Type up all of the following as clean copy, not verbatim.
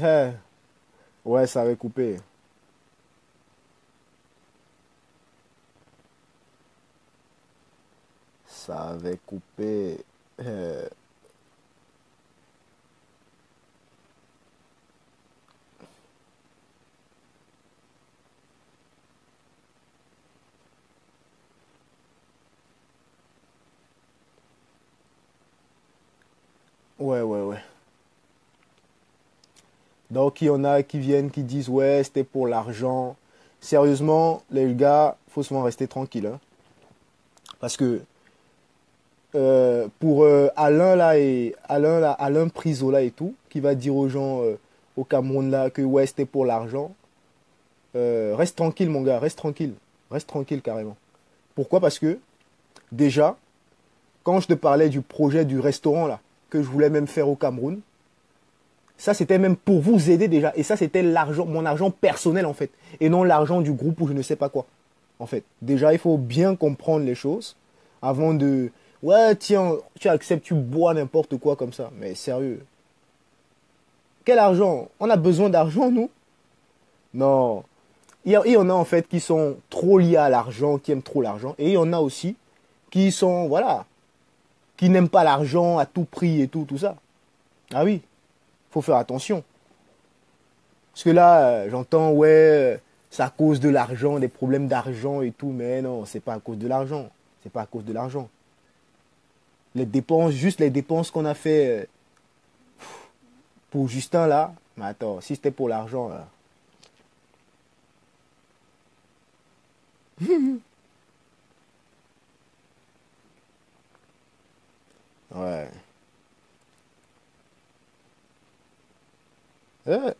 Eh, ouais, ça avait coupé. Ça avait coupé. Eh, ouais, ouais, ouais. Donc, il y en a qui viennent, qui disent, ouais, c'était pour l'argent. Sérieusement, les gars, faut souvent rester tranquille, hein. Parce que pour Alain là et Alain là, Alain Priso là et tout, qui va dire aux gens au Cameroun là que ouais c'était pour l'argent, reste tranquille mon gars, reste tranquille carrément. Pourquoi? Parce que déjà, quand je te parlais du projet du restaurant là, que je voulais même faire au Cameroun, ça c'était même pour vous aider déjà, et ça c'était l'argent, mon argent personnel en fait, et non l'argent du groupe ou je ne sais pas quoi. En fait, déjà il faut bien comprendre les choses avant de ouais tiens tu acceptes, tu bois n'importe quoi comme ça, mais sérieux. Quel argent? On a besoin d'argent, nous? Non. Il y en a en fait qui sont trop liés à l'argent, qui aiment trop l'argent. Et il y en a aussi qui sont, voilà, qui n'aiment pas l'argent à tout prix et tout, tout ça. Ah oui, faut faire attention. Parce que là, j'entends, ouais, c'est à cause de l'argent, des problèmes d'argent et tout. Mais non, c'est pas à cause de l'argent. C'est pas à cause de l'argent. Les dépenses, juste les dépenses qu'on a fait pour Justin là. Mais attends, si c'était pour l'argent, là. Ouais. Euh,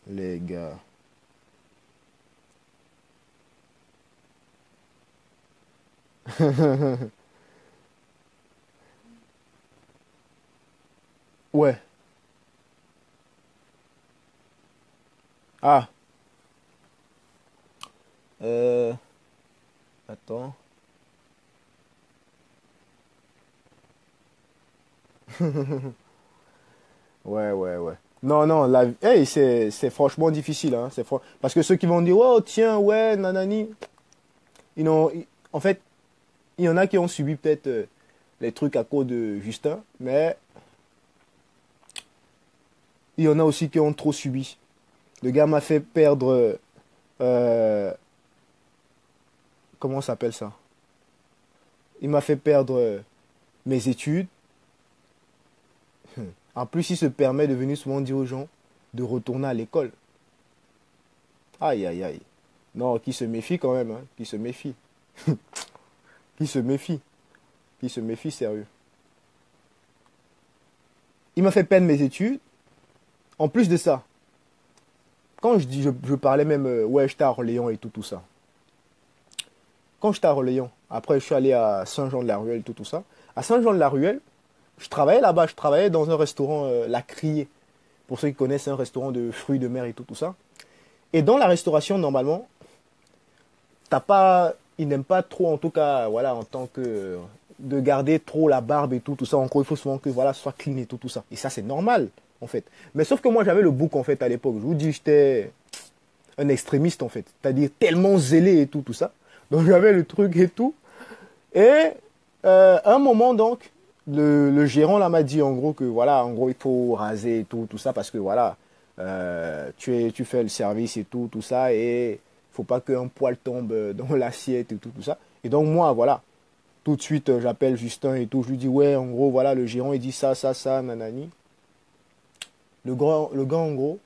les gars. Ouais. Ah. Euh, attends. Ouais, ouais, ouais. Non, non, hey, c'est franchement difficile, hein. Parce que ceux qui vont dire, oh, tiens, ouais, nanani, ils n'ont, en fait, il y en a qui ont subi peut-être les trucs à cause de Justin, mais il y en a aussi qui ont trop subi. Le gars m'a fait perdre, euh, comment ça s'appelle ça? Il m'a fait perdre mes études. En plus, il se permet de venir souvent dire aux gens de retourner à l'école. Aïe, aïe, aïe. Non, qui se méfie quand même, hein, qui se méfie. Qui se méfie. Qui se méfie sérieux. Il m'a fait peine mes études. En plus de ça, quand je dis, je parlais même, ouais, j'étais à Orléans et tout, tout ça. Quand j'étais à Orléans, après je suis allé à Saint-Jean-de-la-Ruelle, tout, tout ça. À Saint-Jean-de-la-Ruelle, je travaillais là-bas, je travaillais dans un restaurant, La Criée. Pour ceux qui connaissent, c'est un restaurant de fruits de mer et tout, tout ça. Et dans la restauration, normalement, t'as pas, ils n'aiment pas trop, en tout cas, voilà, en tant que, de garder trop la barbe et tout, tout ça. En gros, il faut souvent que, voilà, ce soit clean et tout, tout ça. Et ça, c'est normal, en fait. Mais sauf que moi, j'avais le bouc, en fait, à l'époque. Je vous dis, j'étais un extrémiste, en fait. C'est-à-dire tellement zélé et tout, tout ça. Donc, j'avais le truc et tout. Et, à un moment, donc, le gérant, là, m'a dit, en gros, que, voilà, en gros, il faut raser et tout, tout ça, parce que, voilà, tu fais le service et tout, tout ça, et faut pas qu'un poil tombe dans l'assiette et tout, tout ça. Et donc, moi, voilà, tout de suite, j'appelle Justin et tout. Je lui dis, ouais, en gros, voilà, le gérant, il dit ça, ça, ça, nanani. Le gars, en gros,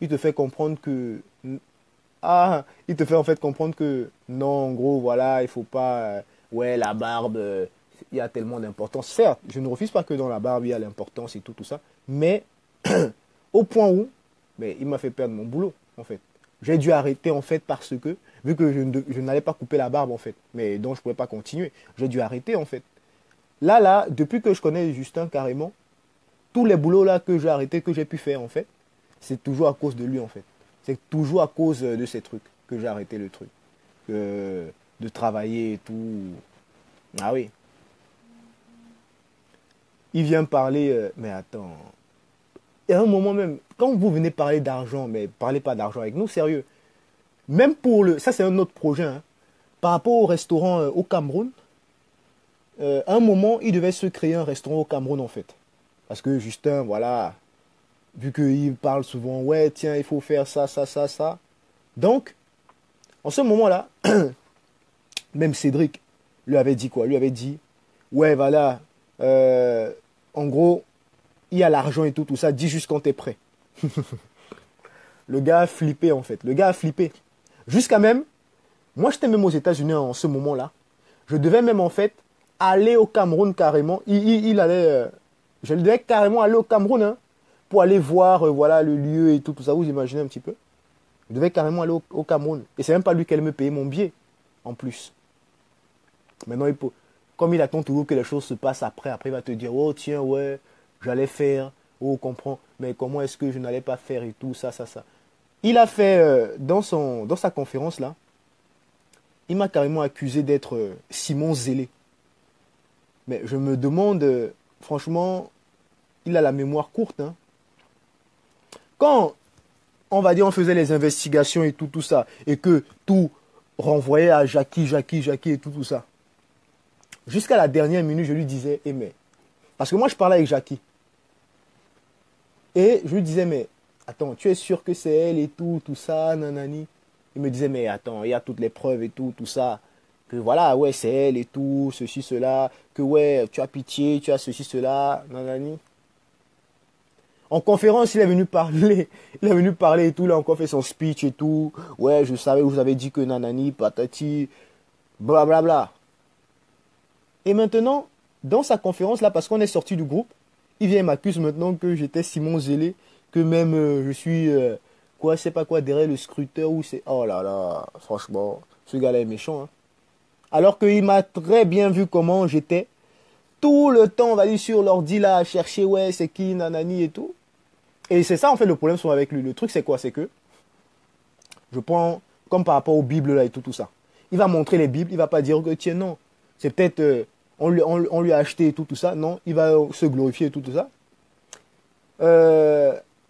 il te fait comprendre que. Ah, il te fait en fait comprendre que non, en gros, voilà, il faut pas. Ouais, la barbe, il y a tellement d'importance. Certes, je ne refuse pas que dans la barbe, il y a l'importance et tout, tout ça. Mais au point où, mais il m'a fait perdre mon boulot, en fait. J'ai dû arrêter, en fait, parce que, vu que je n'allais pas couper la barbe, en fait, mais donc je ne pouvais pas continuer, j'ai dû arrêter, en fait. Là, depuis que je connais Justin carrément, tous les boulots là que j'ai arrêté, que j'ai pu faire, en fait, c'est toujours à cause de lui, en fait. C'est toujours à cause de ces trucs que j'ai arrêté le truc. De travailler et tout. Ah oui. il vient parler, mais attends. Et à un moment même, quand vous venez parler d'argent, mais parlez pas d'argent avec nous, sérieux. Même pour le, ça c'est un autre projet, hein. Par rapport au restaurant au Cameroun, à un moment, il devait se créer un restaurant au Cameroun en fait. Parce que Justin, voilà, vu qu'il parle souvent, ouais, tiens, il faut faire ça, ça, ça, ça. Donc, en ce moment-là, même Cédric lui avait dit quoi? Lui avait dit, ouais, voilà, euh, en gros, il y a l'argent et tout, tout ça, dis juste quand t'es prêt. Le gars a flippé en fait. Le gars a flippé. Jusqu'à même, moi j'étais même aux États-Unis en ce moment-là. Je devais même en fait aller au Cameroun carrément. Il allait, je devais carrément aller au Cameroun hein, pour aller voir voilà le lieu et tout, tout ça. Vous imaginez un petit peu? Je devais carrément aller au Cameroun. Et c'est même pas lui qui allait me payer mon billet en plus. Maintenant, comme il attend toujours que les choses se passent après, après il va te dire, oh tiens, ouais, j'allais faire, oh comprends, mais comment est-ce que je n'allais pas faire et tout, ça, ça, ça. Il a fait, dans sa conférence là, il m'a carrément accusé d'être Simon Zélé. Mais je me demande, franchement, il a la mémoire courte. Hein. Quand, on va dire, on faisait les investigations et tout, tout ça, et que tout renvoyait à Jackie, Jackie, Jackie et tout, tout ça. Jusqu'à la dernière minute, je lui disais, eh mais, parce que moi je parlais avec Jackie. Et je lui disais, mais attends, tu es sûr que c'est elle et tout, tout ça, nanani. Il me disait, mais attends, il y a toutes les preuves et tout, tout ça. Que voilà, ouais, c'est elle et tout, ceci, cela. Que ouais, tu as pitié, tu as ceci, cela, nanani. En conférence, il est venu parler. Il est venu parler et tout, il a encore fait son speech et tout. Ouais, je savais, je vous avais dit que nanani, patati, blablabla. Bla, bla. Et maintenant, dans sa conférence là, parce qu'on est sorti du groupe, il vient et m'accuse maintenant que j'étais Simon Zélé, que même je suis, quoi, je sais pas quoi, derrière le scruteur ou c'est... Oh là là, franchement, ce gars-là est méchant. Hein. Alors qu'il m'a très bien vu comment j'étais. Tout le temps, on va dire sur l'ordi là, à chercher, ouais, c'est qui, nanani et tout. Et c'est ça en fait le problème sont avec lui. Le truc c'est quoi? C'est que, je prends, comme par rapport aux Bibles là et tout, tout ça. Il va montrer les Bibles, il va pas dire que, tiens, non, c'est peut-être... on lui a acheté et tout, tout ça. Non, il va se glorifier et tout, tout ça.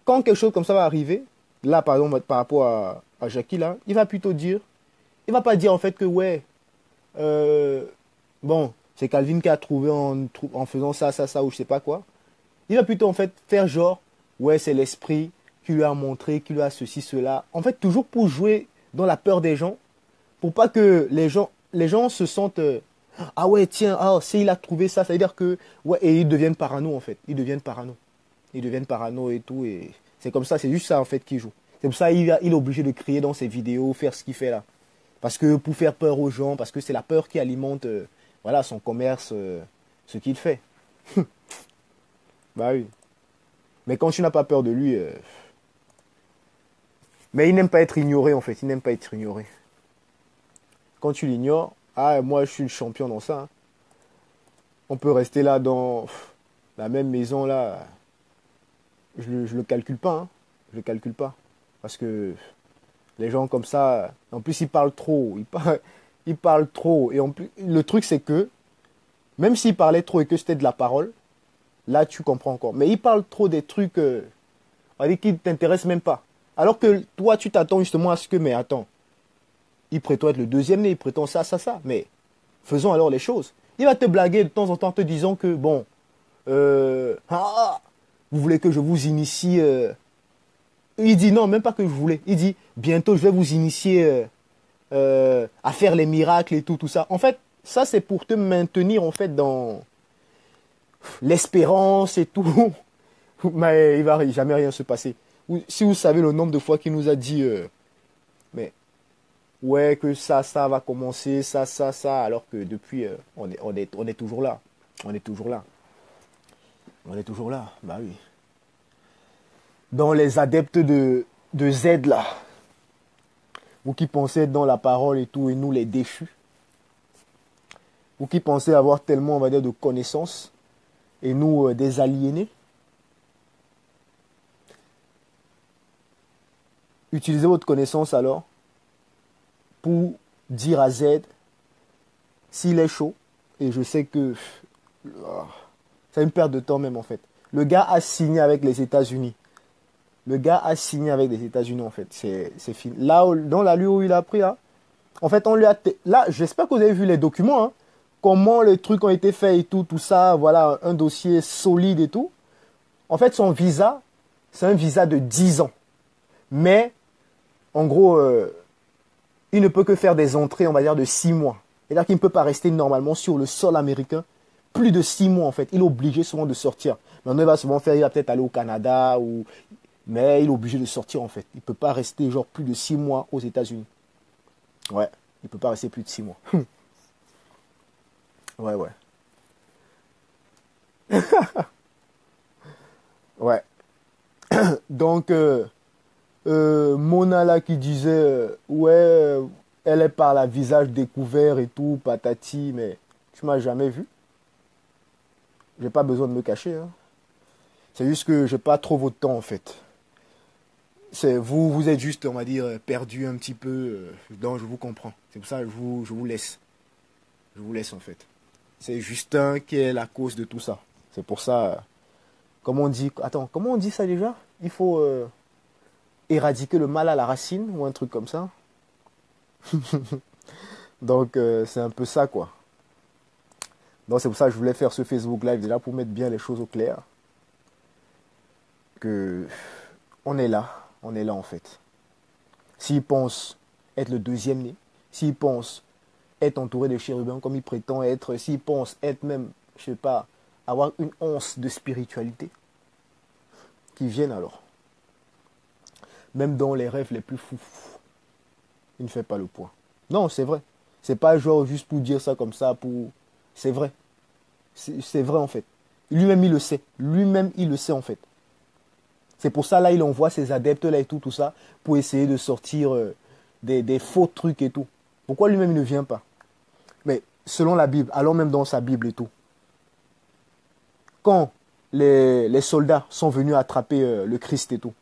Quand quelque chose comme ça va arriver, là, par exemple, par rapport à Jackie, là, il va plutôt dire, il va pas dire en fait que, ouais, euh, bon, c'est Calvin qui a trouvé en faisant ça, ça, ça, ou je sais pas quoi. Il va plutôt en fait faire genre, ouais, c'est l'esprit qui lui a montré, qui lui a ceci, cela. En fait, toujours pour jouer dans la peur des gens, pour pas que les gens se sentent ah ouais, tiens, ah, si il a trouvé ça, ça veut dire que... Ouais, et ils deviennent parano, en fait. Ils deviennent parano. Ils deviennent parano et tout. Et c'est comme ça, c'est juste ça, en fait, qu'il joue. C'est pour ça qu'il il est obligé de crier dans ses vidéos, faire ce qu'il fait là. Parce que pour faire peur aux gens, parce que c'est la peur qui alimente voilà, son commerce, ce qu'il fait. Bah oui. Mais quand tu n'as pas peur de lui... Mais il n'aime pas être ignoré, en fait. Il n'aime pas être ignoré. Quand tu l'ignores, ah, moi, je suis le champion dans ça. Hein. On peut rester là dans la même maison là. Je le calcule pas. Hein. Je le calcule pas. Parce que les gens comme ça, en plus ils parlent trop. Ils parlent trop. Et en plus, le truc c'est que, même s'ils parlaient trop et que c'était de la parole, là tu comprends encore. Mais ils parlent trop des trucs qui ne t'intéressent même pas. Alors que toi tu t'attends justement à ce que, mais attends, il prétend être le deuxième né, il prétend ça, ça, ça. Mais faisons alors les choses. Il va te blaguer de temps en temps en te disant que, bon, vous voulez que je vous initie. Il dit non, même pas que je voulais. Il dit, bientôt je vais vous initier à faire les miracles et tout, tout ça. En fait, ça c'est pour te maintenir en fait dans l'espérance et tout. Mais il va jamais rien se passer. Si vous savez le nombre de fois qu'il nous a dit, mais ouais, que ça va commencer, ça, alors que depuis, on est toujours là. On est toujours là. On est toujours là, bah oui. Dans les adeptes de Z, là, vous qui pensez être dans la parole et tout, et nous les déchus, vous qui pensez avoir tellement, on va dire, de connaissances, et nous des aliénés, utilisez votre connaissance alors pour dire à Z s'il est chaud, et je sais que C'est une perte de temps même, en fait. Le gars a signé avec les États-Unis. Le gars a signé avec les États-Unis, en fait. C'est fini. Là, dans la lieu où il a pris, là, en fait, on lui a... Là, j'espère que vous avez vu les documents, hein. Comment les trucs ont été faits et tout, tout ça. Voilà, un dossier solide et tout. En fait, son visa, c'est un visa de 10 ans. Mais, en gros, il ne peut que faire des entrées, on va dire, de 6 mois. C'est-à-dire qu'il ne peut pas rester normalement sur le sol américain plus de 6 mois, en fait. Il est obligé souvent de sortir. Maintenant, il va peut-être aller au Canada, mais il est obligé de sortir, en fait. Il ne peut pas rester, genre, plus de 6 mois aux États-Unis. Ouais, il ne peut pas rester plus de 6 mois. Ouais, ouais. Ouais. Donc, Mona là qui disait, ouais, elle est par la visage découvert et tout, patati, mais tu m'as jamais vu. J'ai pas besoin de me cacher, hein. C'est juste que j'ai pas trop votre temps, en fait. Vous êtes juste, on va dire, perdu un petit peu, donc je vous comprends. C'est pour ça que je vous laisse. Je vous laisse, en fait. C'est Justin qui est la cause de tout ça. C'est pour ça, comme on dit, attends, comment on dit ça déjà? Il faut éradiquer le mal à la racine ou un truc comme ça. Donc c'est un peu ça, quoi. Donc c'est pour ça que je voulais faire ce Facebook Live déjà pour mettre bien les choses au clair. Que on est là en fait. S'il pense être le deuxième né, s'il pense être entouré de chérubins comme il prétend être, s'il pense être même, je sais pas, avoir une once de spiritualité, qui viennent alors. Même dans les rêves les plus fous, il ne fait pas le poids. Non, c'est vrai. C'est pas genre juste pour dire ça comme ça, pour... C'est vrai. C'est vrai en fait. Lui-même il le sait. Lui-même il le sait en fait. C'est pour ça là il envoie ses adeptes là et tout, tout ça, pour essayer de sortir des faux trucs et tout. Pourquoi lui-même il ne vient pas? Mais selon la Bible, allons même dans sa Bible et tout. Quand les soldats sont venus attraper le Christ et tout,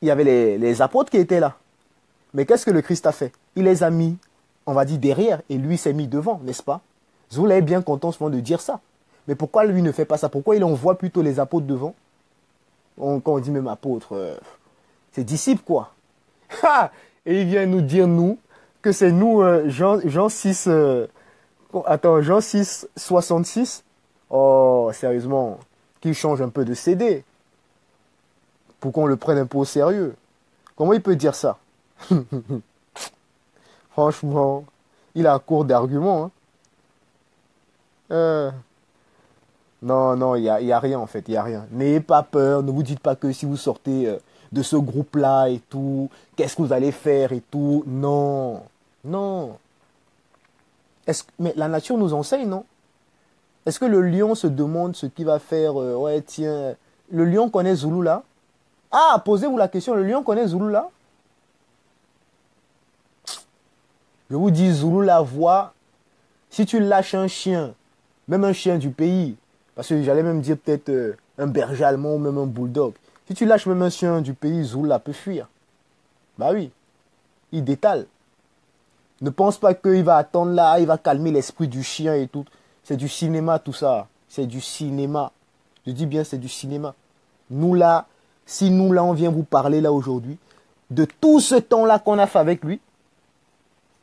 il y avait les apôtres qui étaient là. Mais qu'est-ce que le Christ a fait? Il les a mis, on va dire, derrière et lui s'est mis devant, n'est-ce pas? Zoula est bien content souvent de dire ça. Mais pourquoi lui ne fait pas ça? Pourquoi il envoie plutôt les apôtres devant? Quand on dit même apôtre, c'est disciple quoi. Et il vient nous dire, nous, que c'est nous, Jean 6, attends, Jean 6, 66. Oh, sérieusement, qu'il change un peu de CD. Pour qu'on le prenne un peu au sérieux. Comment il peut dire ça? Franchement, il a court d'arguments. Hein. Non, non, y a rien en fait, il n'y a rien. N'ayez pas peur, ne vous dites pas que si vous sortez de ce groupe-là et tout, qu'est-ce que vous allez faire et tout. Non, non. Mais la nature nous enseigne, non? Est-ce que le lion se demande ce qu'il va faire? Ouais, tiens, le lion connaît Zoulou là? Ah, posez-vous la question, le lion connaît Zoulou là? Je vous dis, Zoulou la voix, si tu lâches un chien, même un chien du pays, parce que j'allais même dire peut-être un berger allemand ou même un bulldog, si tu lâches même un chien du pays, Zoulou la peut fuir. Bah oui, il détale. Ne pense pas qu'il va attendre là, il va calmer l'esprit du chien et tout. C'est du cinéma tout ça, c'est du cinéma. Je dis bien c'est du cinéma. Nous là, si nous là on vient vous parler là aujourd'hui, de tout ce temps-là qu'on a fait avec lui,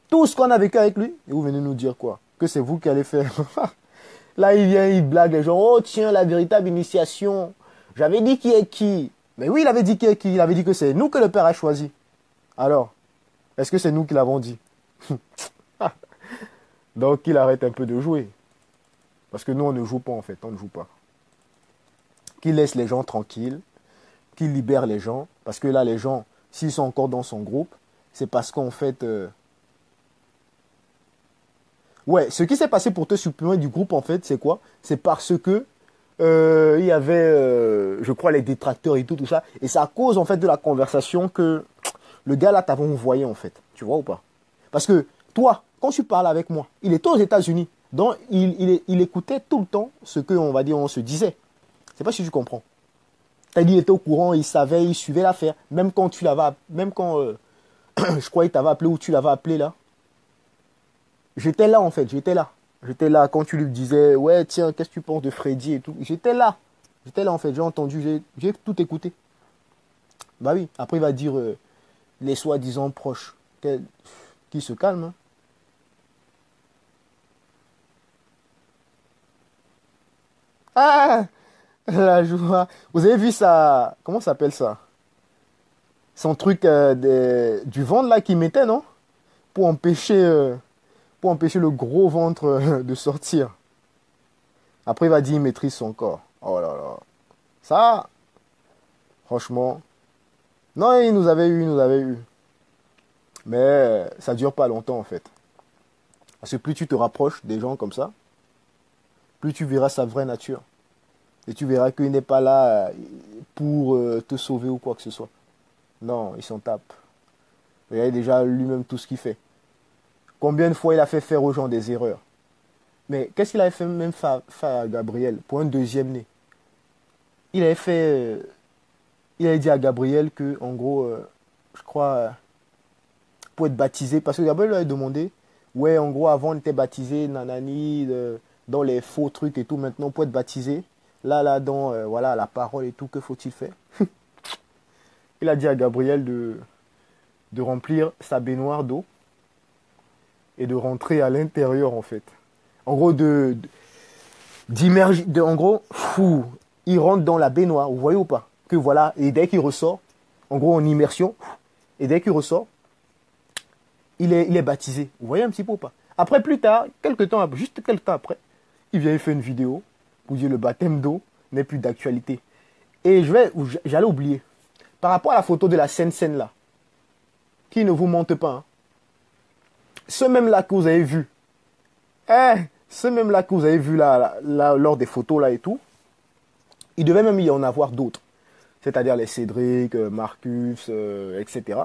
tout ce qu'on a vécu avec lui, et vous venez nous dire quoi? Que c'est vous qui allez faire. Là, il vient, il blague les gens. Oh, tiens, la véritable initiation. J'avais dit qui est qui. Mais oui, il avait dit qui est qui. Il avait dit que c'est nous que le Père a choisi. Alors, est-ce que c'est nous qui l'avons dit? Donc, il arrête un peu de jouer. Parce que nous, on ne joue pas en fait. On ne joue pas. Qu'il laisse les gens tranquilles. Qu'il libère les gens. Parce que là, les gens, s'ils sont encore dans son groupe, c'est parce qu'en fait... Ouais, ce qui s'est passé pour te supprimer du groupe, en fait, c'est quoi? C'est parce que il y avait, je crois, les détracteurs et tout, tout ça. Et c'est à cause, en fait, de la conversation que le gars là t'avait envoyé, en fait. Tu vois ou pas? Parce que toi, quand tu parles avec moi, il était aux États-Unis. Donc, il écoutait tout le temps ce que, on va dire, on se disait. Je sais pas si tu comprends. T'as dit, il était au courant, il savait, il suivait l'affaire. Même quand tu l'avais, même quand, je crois, il t'avait appelé ou tu l'avais appelé là. J'étais là, en fait, j'étais là. J'étais là quand tu lui disais, ouais, tiens, qu'est-ce que tu penses de Freddy et tout. J'étais là. J'étais là en fait, j'ai entendu, j'ai tout écouté. Bah oui, après il va dire les soi-disant proches. Qui se calme, hein. Ah, la joie. Vous avez vu ça? Comment ça s'appelle ça? Son truc du ventre là qu'il mettait, non? Pour empêcher, euh, pour empêcher le gros ventre de sortir. Après, il va dire il maîtrise son corps. Oh là là. Ça, franchement. Non, il nous avait eu, il nous avait eu. Mais ça dure pas longtemps en fait. Parce que plus tu te rapproches des gens comme ça, plus tu verras sa vraie nature. Et tu verras qu'il n'est pas là pour te sauver ou quoi que ce soit. Non, il s'en tape. Regardez déjà lui-même tout ce qu'il fait. Combien de fois il a fait faire aux gens des erreurs. Mais qu'est-ce qu'il avait fait même faire à Gabriel pour un deuxième né? Il avait fait... il avait dit à Gabriel que, en gros, je crois, pour être baptisé, parce que Gabriel lui avait demandé, ouais, en gros, avant on était baptisé, nanani, dans les faux trucs et tout, maintenant pour être baptisé, là, dans, voilà, la parole et tout, que faut-il faire? Il a dit à Gabriel de remplir sa baignoire d'eau et de rentrer à l'intérieur, en fait. En gros, d'immerger, en gros, fou, il rentre dans la baignoire, vous voyez ou pas? Que voilà, et dès qu'il ressort, en gros en immersion, et dès qu'il ressort, il est baptisé. Vous voyez un petit peu ou pas? Après, plus tard, juste quelques temps après, il vient faire une vidéo pour dire le baptême d'eau n'est plus d'actualité. Et j'allais oublier. Par rapport à la photo de la scène là, qui ne vous montre pas, hein, ce même là que vous avez vu, ce même là que vous avez vu là, lors des photos là et tout, il devait même y en avoir d'autres. C'est-à-dire les Cédric, Marcus, etc.,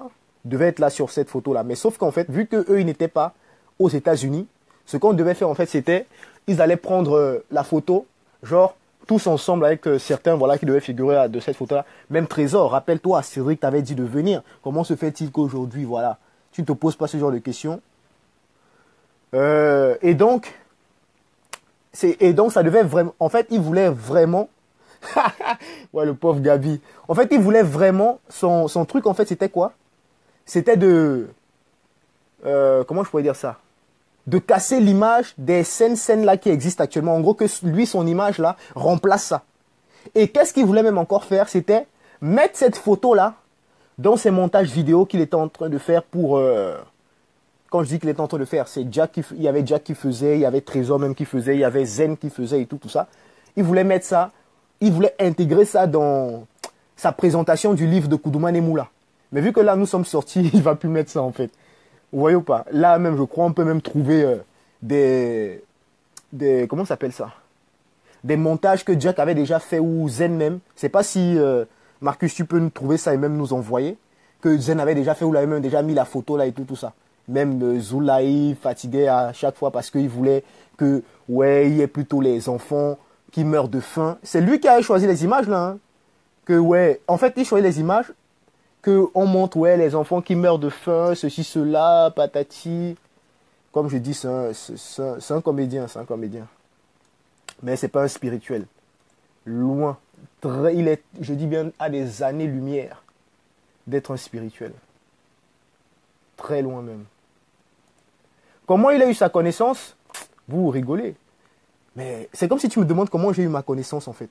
devaient être là sur cette photo-là. Mais sauf qu'en fait, vu qu'eux, ils n'étaient pas aux États-Unis, ce qu'on devait faire, en fait, c'était, ils allaient prendre la photo, genre, tous ensemble avec certains, voilà, qui devaient figurer de cette photo-là. Même Trésor, rappelle-toi, Cédric t'avait dit de venir. Comment se fait-il qu'aujourd'hui, voilà, tu ne te poses pas ce genre de questions? Et donc, ça devait vraiment, en fait, ils voulaient vraiment, ouais, le pauvre Gabi. En fait, il voulait vraiment... Son truc, en fait, c'était quoi? C'était de... comment je pourrais dire ça? De casser l'image des scènes là qui existent actuellement. En gros, que lui, son image là, remplace ça. Et qu'est-ce qu'il voulait même encore faire? C'était mettre cette photo-là dans ses montages vidéo qu'il était en train de faire pour... quand je dis qu'il était en train de faire, c'est Jack il y avait Jack qui faisait, il y avait Trésor même qui faisait, il y avait Zen qui faisait et tout ça. Il voulait mettre ça, il voulait intégrer ça dans sa présentation du livre de Koudouma Nemoula. Mais vu que là, nous sommes sortis, il ne va plus mettre ça en fait. Vous voyez ou pas? Là même, je crois, on peut même trouver comment ça s'appelle ça? Des montages que Jack avait déjà fait ou Zen même. Je ne sais pas si, Marcus, tu peux nous trouver ça et même nous envoyer. Que Zen avait déjà fait ou il avait même déjà mis la photo là et tout ça. Même Zoulaï fatiguait à chaque fois parce qu'il voulait que, ouais, il y ait plutôt les enfants qui meurent de faim. C'est lui qui avait choisi les images là. Hein. Que, ouais, en fait, il choisit les images que on montre, ouais, les enfants qui meurent de faim, ceci, cela, patati. Comme je dis, c'est un comédien, c'est un comédien. Mais c'est pas un spirituel. Loin. Il est, je dis bien, à des années-lumière d'être un spirituel. Très loin même. Comment il a eu sa connaissance? Vous rigolez. Mais c'est comme si tu me demandes comment j'ai eu ma connaissance en fait.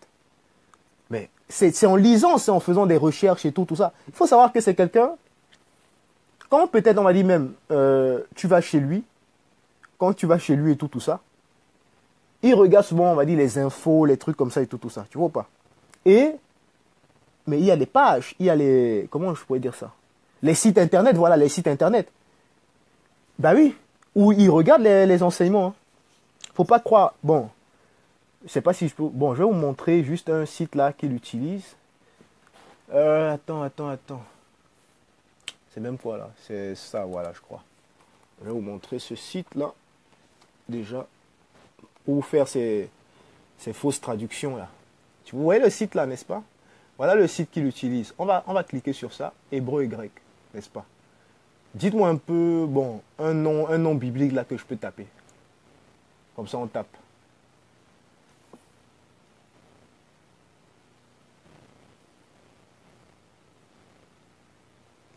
Mais c'est en lisant, c'est en faisant des recherches et tout ça. Il faut savoir que c'est quelqu'un, quand peut-être on va dire même, tu vas chez lui, quand tu vas chez lui et tout ça, il regarde souvent, on va dire, les infos, les trucs comme ça et tout ça. Tu vois pas? Mais il y a les pages, il y a les, comment je pourrais dire ça? Les sites internet, voilà, les sites internet. Bah oui, où il regarde les enseignements. Hein. Faut pas croire, bon, je sais pas si je peux... Bon, je vais vous montrer juste un site là qu'il utilise. Attends. C'est même quoi là? C'est ça, voilà, je crois. Je vais vous montrer ce site là. Déjà. Pour vous faire ces fausses traductions là. Vous voyez le site là, n'est-ce pas? Voilà le site qu'il utilise. On va cliquer sur ça. Hébreu et grec, n'est-ce pas? Dites-moi un peu, bon, un nom biblique là que je peux taper. Comme ça, on tape.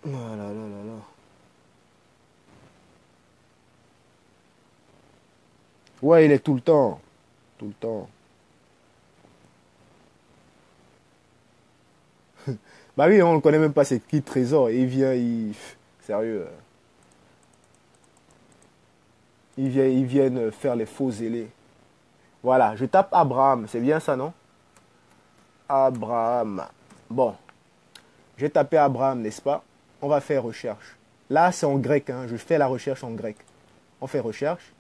Voilà, là, là, là. Ouais, il est tout le temps. Tout le temps. Bah oui, on ne connaît même pas c'est qui Trésor. Et il vient, il... Sérieux. Ils viennent faire les faux zélés. Voilà, je tape Abraham. C'est bien ça, non? Abraham. Bon, j'ai tapé Abraham, n'est-ce pas? On va faire recherche. Là, c'est en grec. Hein. Je fais la recherche en grec. On fait recherche.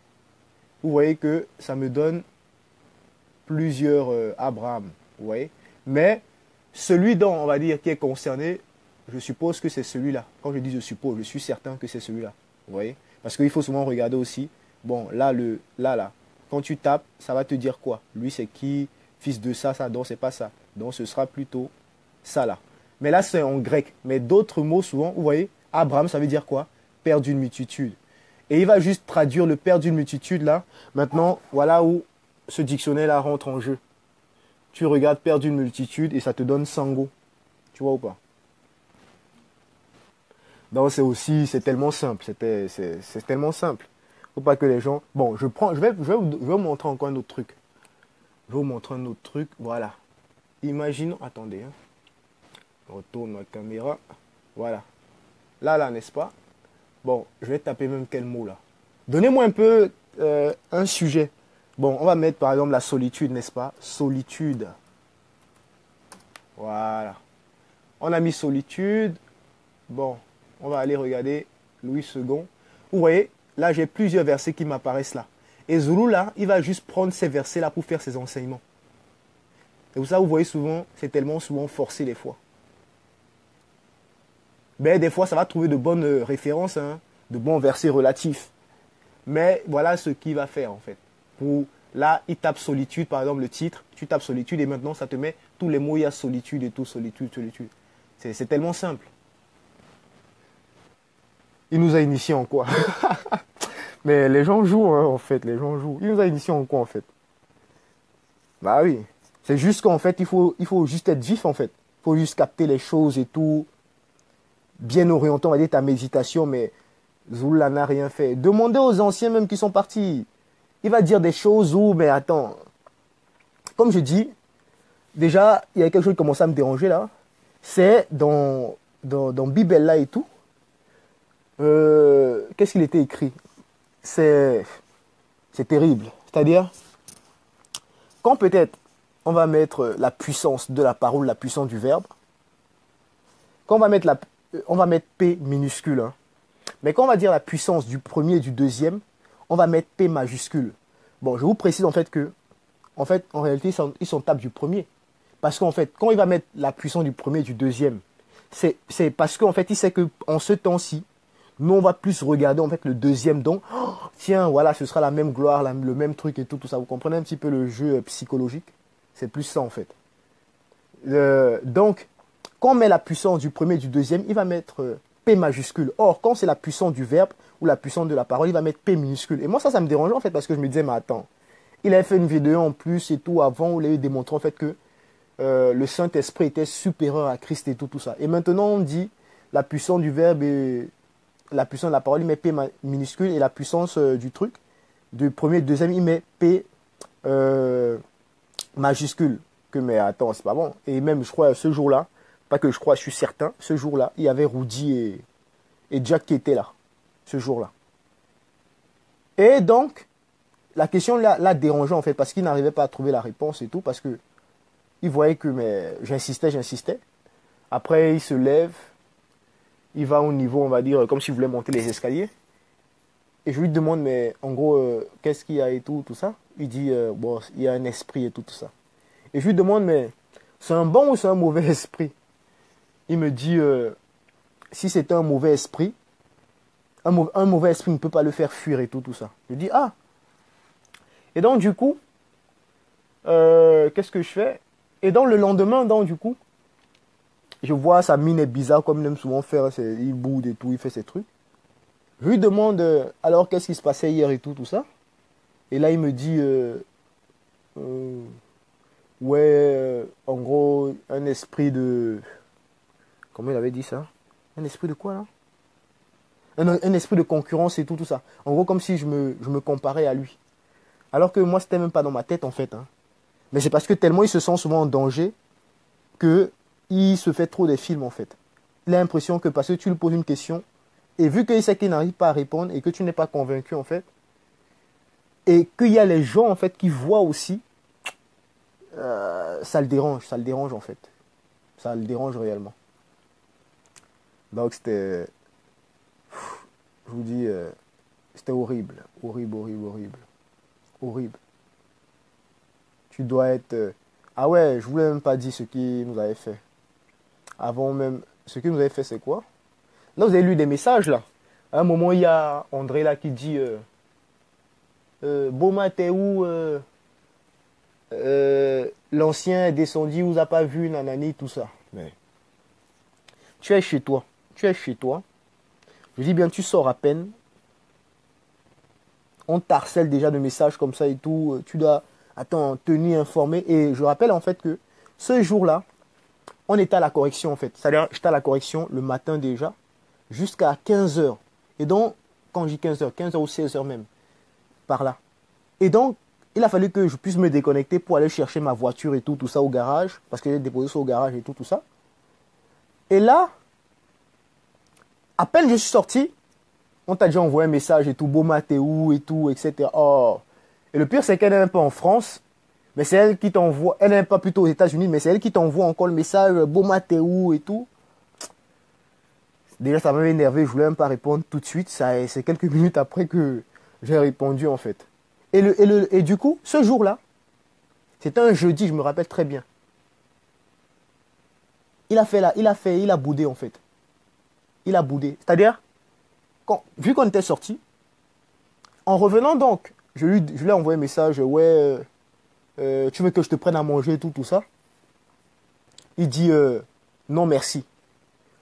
Vous voyez que ça me donne plusieurs Abraham. Vous voyez? Mais celui dont on va dire qui est concerné, je suppose que c'est celui-là. Quand je dis je suppose, je suis certain que c'est celui-là. Vous voyez? Parce qu'il faut souvent regarder aussi. Bon, là, là. Quand tu tapes, ça va te dire quoi? Lui, c'est qui? Fils de ça, donc c'est pas ça. Donc ce sera plutôt ça là. Mais là, c'est en grec. Mais d'autres mots, souvent, vous voyez, Abraham, ça veut dire quoi? Père d'une multitude. Et il va juste traduire le père d'une multitude là. Maintenant, voilà où ce dictionnaire-là rentre en jeu. Tu regardes père d'une multitude et ça te donne Sango. Tu vois ou pas? Donc c'est tellement simple. C'est tellement simple. Faut pas que les gens... Bon, je vais vous montrer encore un autre truc. Je vais vous montrer un autre truc. Voilà. Imaginons... Attendez. Hein. Je retourne ma caméra. Voilà. Là, n'est-ce pas? Bon, je vais taper même quel mot là. Donnez-moi un peu un sujet. Bon, on va mettre par exemple la solitude, n'est-ce pas? Solitude. Voilà. On a mis solitude. Bon, on va aller regarder Louis II. Vous voyez, là j'ai plusieurs versets qui m'apparaissent là. Et Zulu là, il va juste prendre ces versets là pour faire ses enseignements. Et pour ça, vous voyez souvent, c'est tellement souvent forcé des fois. Mais des fois, ça va trouver de bonnes références, hein, de bons versets relatifs. Mais voilà ce qu'il va faire en fait. Là, il tape solitude, par exemple, le titre. Tu tapes solitude et maintenant, ça te met tous les mots. Il y a solitude et tout, solitude. C'est tellement simple. Il nous a initiés en quoi? Mais les gens jouent, hein, en fait. Les gens jouent. Il nous a initiés en quoi, en fait? Bah oui. C'est juste qu'en fait, il faut juste être vif, en fait. Il faut juste capter les choses et tout. Bien orienté, on va dire, ta méditation, mais Zoula n'a rien fait. Demandez aux anciens même qui sont partis. Il va dire des choses où, mais attends. Comme je dis, déjà, il y a quelque chose qui commence à me déranger là. C'est dans Bible là et tout. Qu'est-ce qu'il était écrit? C'est terrible. C'est-à-dire, quand peut-être on va mettre la puissance de la parole, la puissance du verbe, quand on va mettre P minuscule, hein. Mais quand on va dire la puissance du premier et du deuxième, on va mettre P majuscule. Bon, je vous précise en fait que, en réalité, ils sont tape du premier. Parce qu'en fait, quand il va mettre la puissance du premier et du deuxième, c'est parce qu'en fait, il sait qu'en ce temps-ci, nous, on va plus regarder en fait le deuxième don. Oh, tiens, voilà, ce sera la même gloire, le même truc et tout, tout ça. Vous comprenez un petit peu le jeu psychologique? C'est plus ça en fait. Donc, quand on met la puissance du premier et du deuxième, il va mettre P majuscule. Or, quand c'est la puissance du verbe ou la puissance de la parole, il va mettre P minuscule. Et moi, ça me dérangeait en fait parce que je me disais, mais attends, il avait fait une vidéo en plus et tout avant où il avait démontré en fait que le Saint-Esprit était supérieur à Christ et tout, tout ça. Et maintenant, on dit la puissance du verbe et la puissance de la parole, il met P minuscule et la puissance du truc, du premier et du deuxième, il met P majuscule. Mais attends, c'est pas bon. Et même, je crois, ce jour-là, pas que je crois, je suis certain, ce jour-là, il y avait Rudy et Jack qui étaient là, ce jour-là. Et donc, la question l'a dérangé en fait, parce qu'il n'arrivait pas à trouver la réponse et tout, parce que il voyait que j'insistais. Après, il se lève, il va au niveau, on va dire, comme s'il voulait monter les escaliers. Et je lui demande, mais en gros, qu'est-ce qu'il y a et tout, tout ça. Il dit, bon, il y a un esprit et tout, tout ça. Et je lui demande, mais c'est un bon ou c'est un mauvais esprit? Il me dit, si c'est un mauvais esprit, un mauvais esprit ne peut pas le faire fuir et tout, tout ça. Je dis, ah. Et donc, du coup, qu'est-ce que je fais? Et donc, le lendemain, donc, du coup, je vois sa mine est bizarre, comme il aime souvent faire, il boude et tout, il fait ses trucs. Je lui demande, alors, qu'est-ce qui se passait hier et tout, tout ça. Et là, il me dit, euh, ouais, en gros, un esprit de... Comment il avait dit ça? Un esprit de quoi, là? Un esprit de concurrence et tout, tout ça. En gros, comme si je me comparais à lui. Alors que moi, c'était même pas dans ma tête, en fait. Hein. Mais c'est parce que tellement il se sent souvent en danger que il se fait trop des films, en fait. Il a l'impression que parce que tu lui poses une question, et vu qu'il sait qu'il n'arrive pas à répondre et que tu n'es pas convaincu, en fait, et qu'il y a les gens, en fait, qui voient aussi, ça le dérange, en fait. Ça le dérange réellement. Donc, c'était, je vous dis, c'était horrible. Horrible, horrible, horrible. Horrible. Tu dois être... Ah ouais, je vous l'ai même pas dit ce qu'il nous avait fait. Avant même... Ce qu'il nous avait fait, c'est quoi? Là, vous avez lu des messages, là. À un moment, il y a André, là, qui dit... Boma, t'es où l'ancien est descendu, vous a pas vu, nanani, tout ça. Mais tu es chez toi. Tu es chez toi. Je dis bien, tu sors à peine. On t'harcèle déjà de messages comme ça et tout. Tu dois, attends, tenir informé. Et je rappelle en fait que ce jour-là, on était à la correction en fait. C'est-à-dire, j'étais à la correction le matin déjà, jusqu'à 15 heures. Et donc, quand je dis 15 heures, 15 heures ou 16 heures même, par là. Et donc, il a fallu que je puisse me déconnecter pour aller chercher ma voiture et tout, tout ça au garage. Parce que j'ai déposé ça au garage et tout, tout ça. Et là, à peine je suis sorti, on t'a déjà envoyé un message et tout, Boma, t'es où et tout, etc. Oh. Et le pire, c'est qu'elle n'est même pas en France, mais c'est elle qui t'envoie, elle n'est pas plutôt aux États-Unis, mais c'est elle qui t'envoie encore le message, Boma, t'es où et tout. Déjà, ça m'avait énervé, je voulais même pas répondre tout de suite. C'est quelques minutes après que j'ai répondu, en fait. Et du coup, ce jour-là, c'était un jeudi, je me rappelle très bien. Il a boudé, en fait. Il a boudé. C'est-à-dire, vu qu'on était sorti, en revenant donc, je lui ai envoyé un message, ouais, tu veux que je te prenne à manger et tout, tout ça. Il dit, non merci.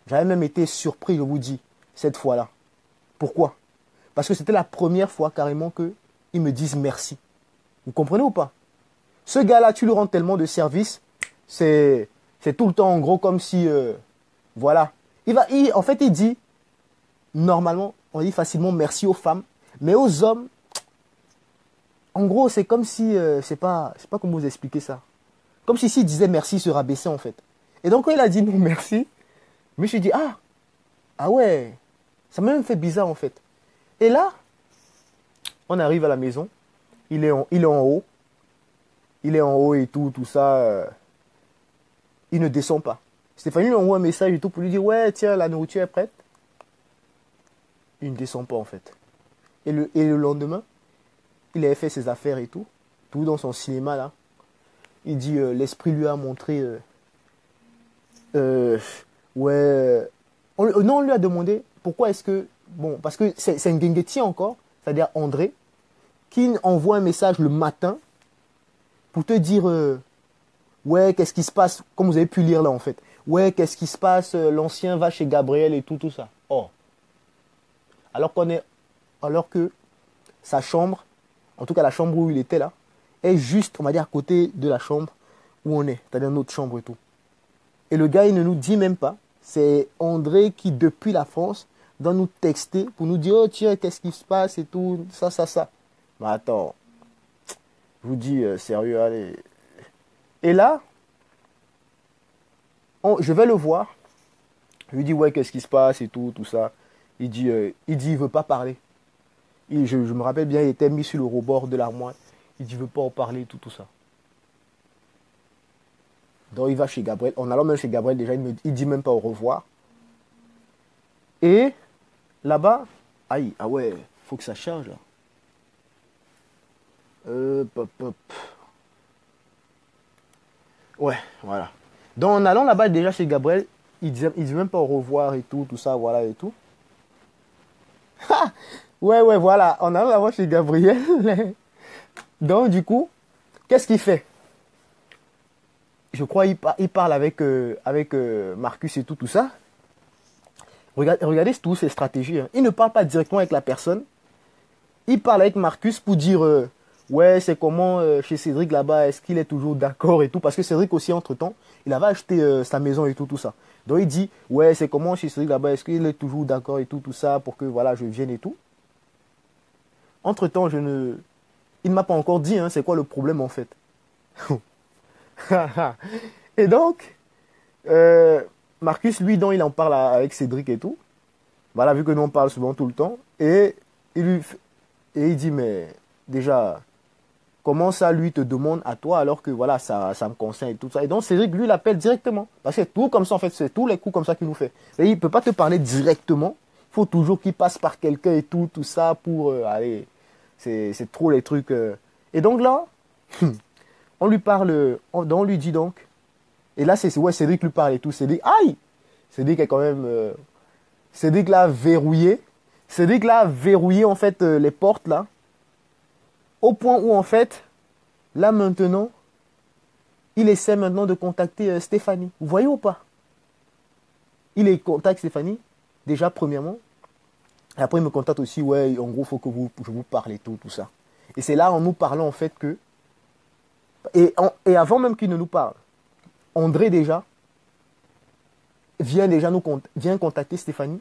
J'avais même été surpris, je vous dis, cette fois-là. Pourquoi? Parce que c'était la première fois carrément qu'ils me disent merci. Vous comprenez ou pas? Ce gars-là, tu lui rends tellement de service, c'est tout le temps en gros comme si, voilà. En fait, il dit, normalement, on dit facilement merci aux femmes, mais aux hommes, en gros, c'est comme si, je sais pas comment vous expliquer ça. Comme si s'il disait merci, il se rabaissait en fait. Et donc quand il a dit non merci, je me suis dit, ah ouais, ça m'a même fait bizarre en fait. Et là, on arrive à la maison, il est en haut, et tout, tout ça, il ne descend pas. Stéphanie lui envoie un message et tout pour lui dire, ouais, tiens, la nourriture est prête. Il ne descend pas en fait. Et le lendemain, il avait fait ses affaires et tout dans son cinéma là. Il dit, l'esprit lui a montré, ouais, non, on lui a demandé pourquoi est-ce que, bon, parce que c'est un Gengheti encore, c'est-à-dire André, qui envoie un message le matin pour te dire, ouais, qu'est-ce qui se passe, comme vous avez pu lire là en fait, ouais, qu'est-ce qui se passe, l'ancien va chez Gabriel et tout, tout ça. Oh. Alors que sa chambre, en tout cas la chambre où il était là, est juste, on va dire, à côté de la chambre où on est, c'est-à-dire notre chambre et tout. Et le gars, il ne nous dit même pas. C'est André qui, depuis la France, doit nous texter pour nous dire, oh tiens, qu'est-ce qui se passe et tout, ça, ça, ça. Mais attends, je vous dis, sérieux, allez. Et là, je vais le voir. Je lui dis, ouais, qu'est-ce qui se passe et tout, tout ça. Il dit, il veut pas parler. Je me rappelle bien, il était mis sur le rebord de l'armoire. Il dit, il veut pas en parler, tout, tout ça. Donc il va chez Gabriel. En allant même chez Gabriel, déjà, il dit même pas au revoir. Et là-bas, aïe, ah ouais, faut que ça charge là. Pop, pop. Ouais, voilà. Donc en allant là-bas déjà chez Gabriel, il dit même pas au revoir et tout ça, voilà et tout. Ouais, voilà. En allant là-bas chez Gabriel. Donc du coup, qu'est-ce qu'il fait? Je crois il parle avec Marcus et tout ça. Regardez toutes ces stratégies. Hein. Il ne parle pas directement avec la personne. Il parle avec Marcus pour dire ouais, c'est comment chez Cédric là-bas, est-ce qu'il est toujours d'accord et tout. Parce que Cédric aussi, entre-temps, il avait acheté sa maison et tout, tout ça. Donc il dit, ouais, c'est comment chez Cédric là-bas, est-ce qu'il est toujours d'accord et tout, tout ça, pour que voilà, je vienne et tout. Entre-temps, il ne m'a pas encore dit, hein, c'est quoi le problème en fait. Et donc, euh, Marcus, lui, donc, il en parle avec Cédric et tout. Voilà, vu que nous on parle souvent tout le temps. Et il dit, mais déjà, comment ça, lui, te demande à toi alors que voilà, ça me concerne et tout ça. Et donc Cédric, lui, l'appelle directement. Parce que tout comme ça, en fait, c'est tous les coups comme ça qu'il nous fait. Et il ne peut pas te parler directement. Il faut toujours qu'il passe par quelqu'un et tout, tout ça pour aller. C'est trop les trucs. Et donc là, on lui parle, on lui dit donc. Et là, c'est ouais, Cédric lui parle et tout. Cédric, aïe! Cédric est quand même. Cédric l'a verrouillé. Cédric l'a verrouillé en fait les portes là. Au point où en fait, là maintenant, il essaie maintenant de contacter Stéphanie. Vous voyez ou pas? Il contacte Stéphanie, déjà premièrement. Et après il me contacte aussi, ouais, en gros, il faut que je vous parle et tout, tout ça. Et c'est là en nous parlant en fait que... Et avant même qu'il ne nous parle, André déjà vient contacter Stéphanie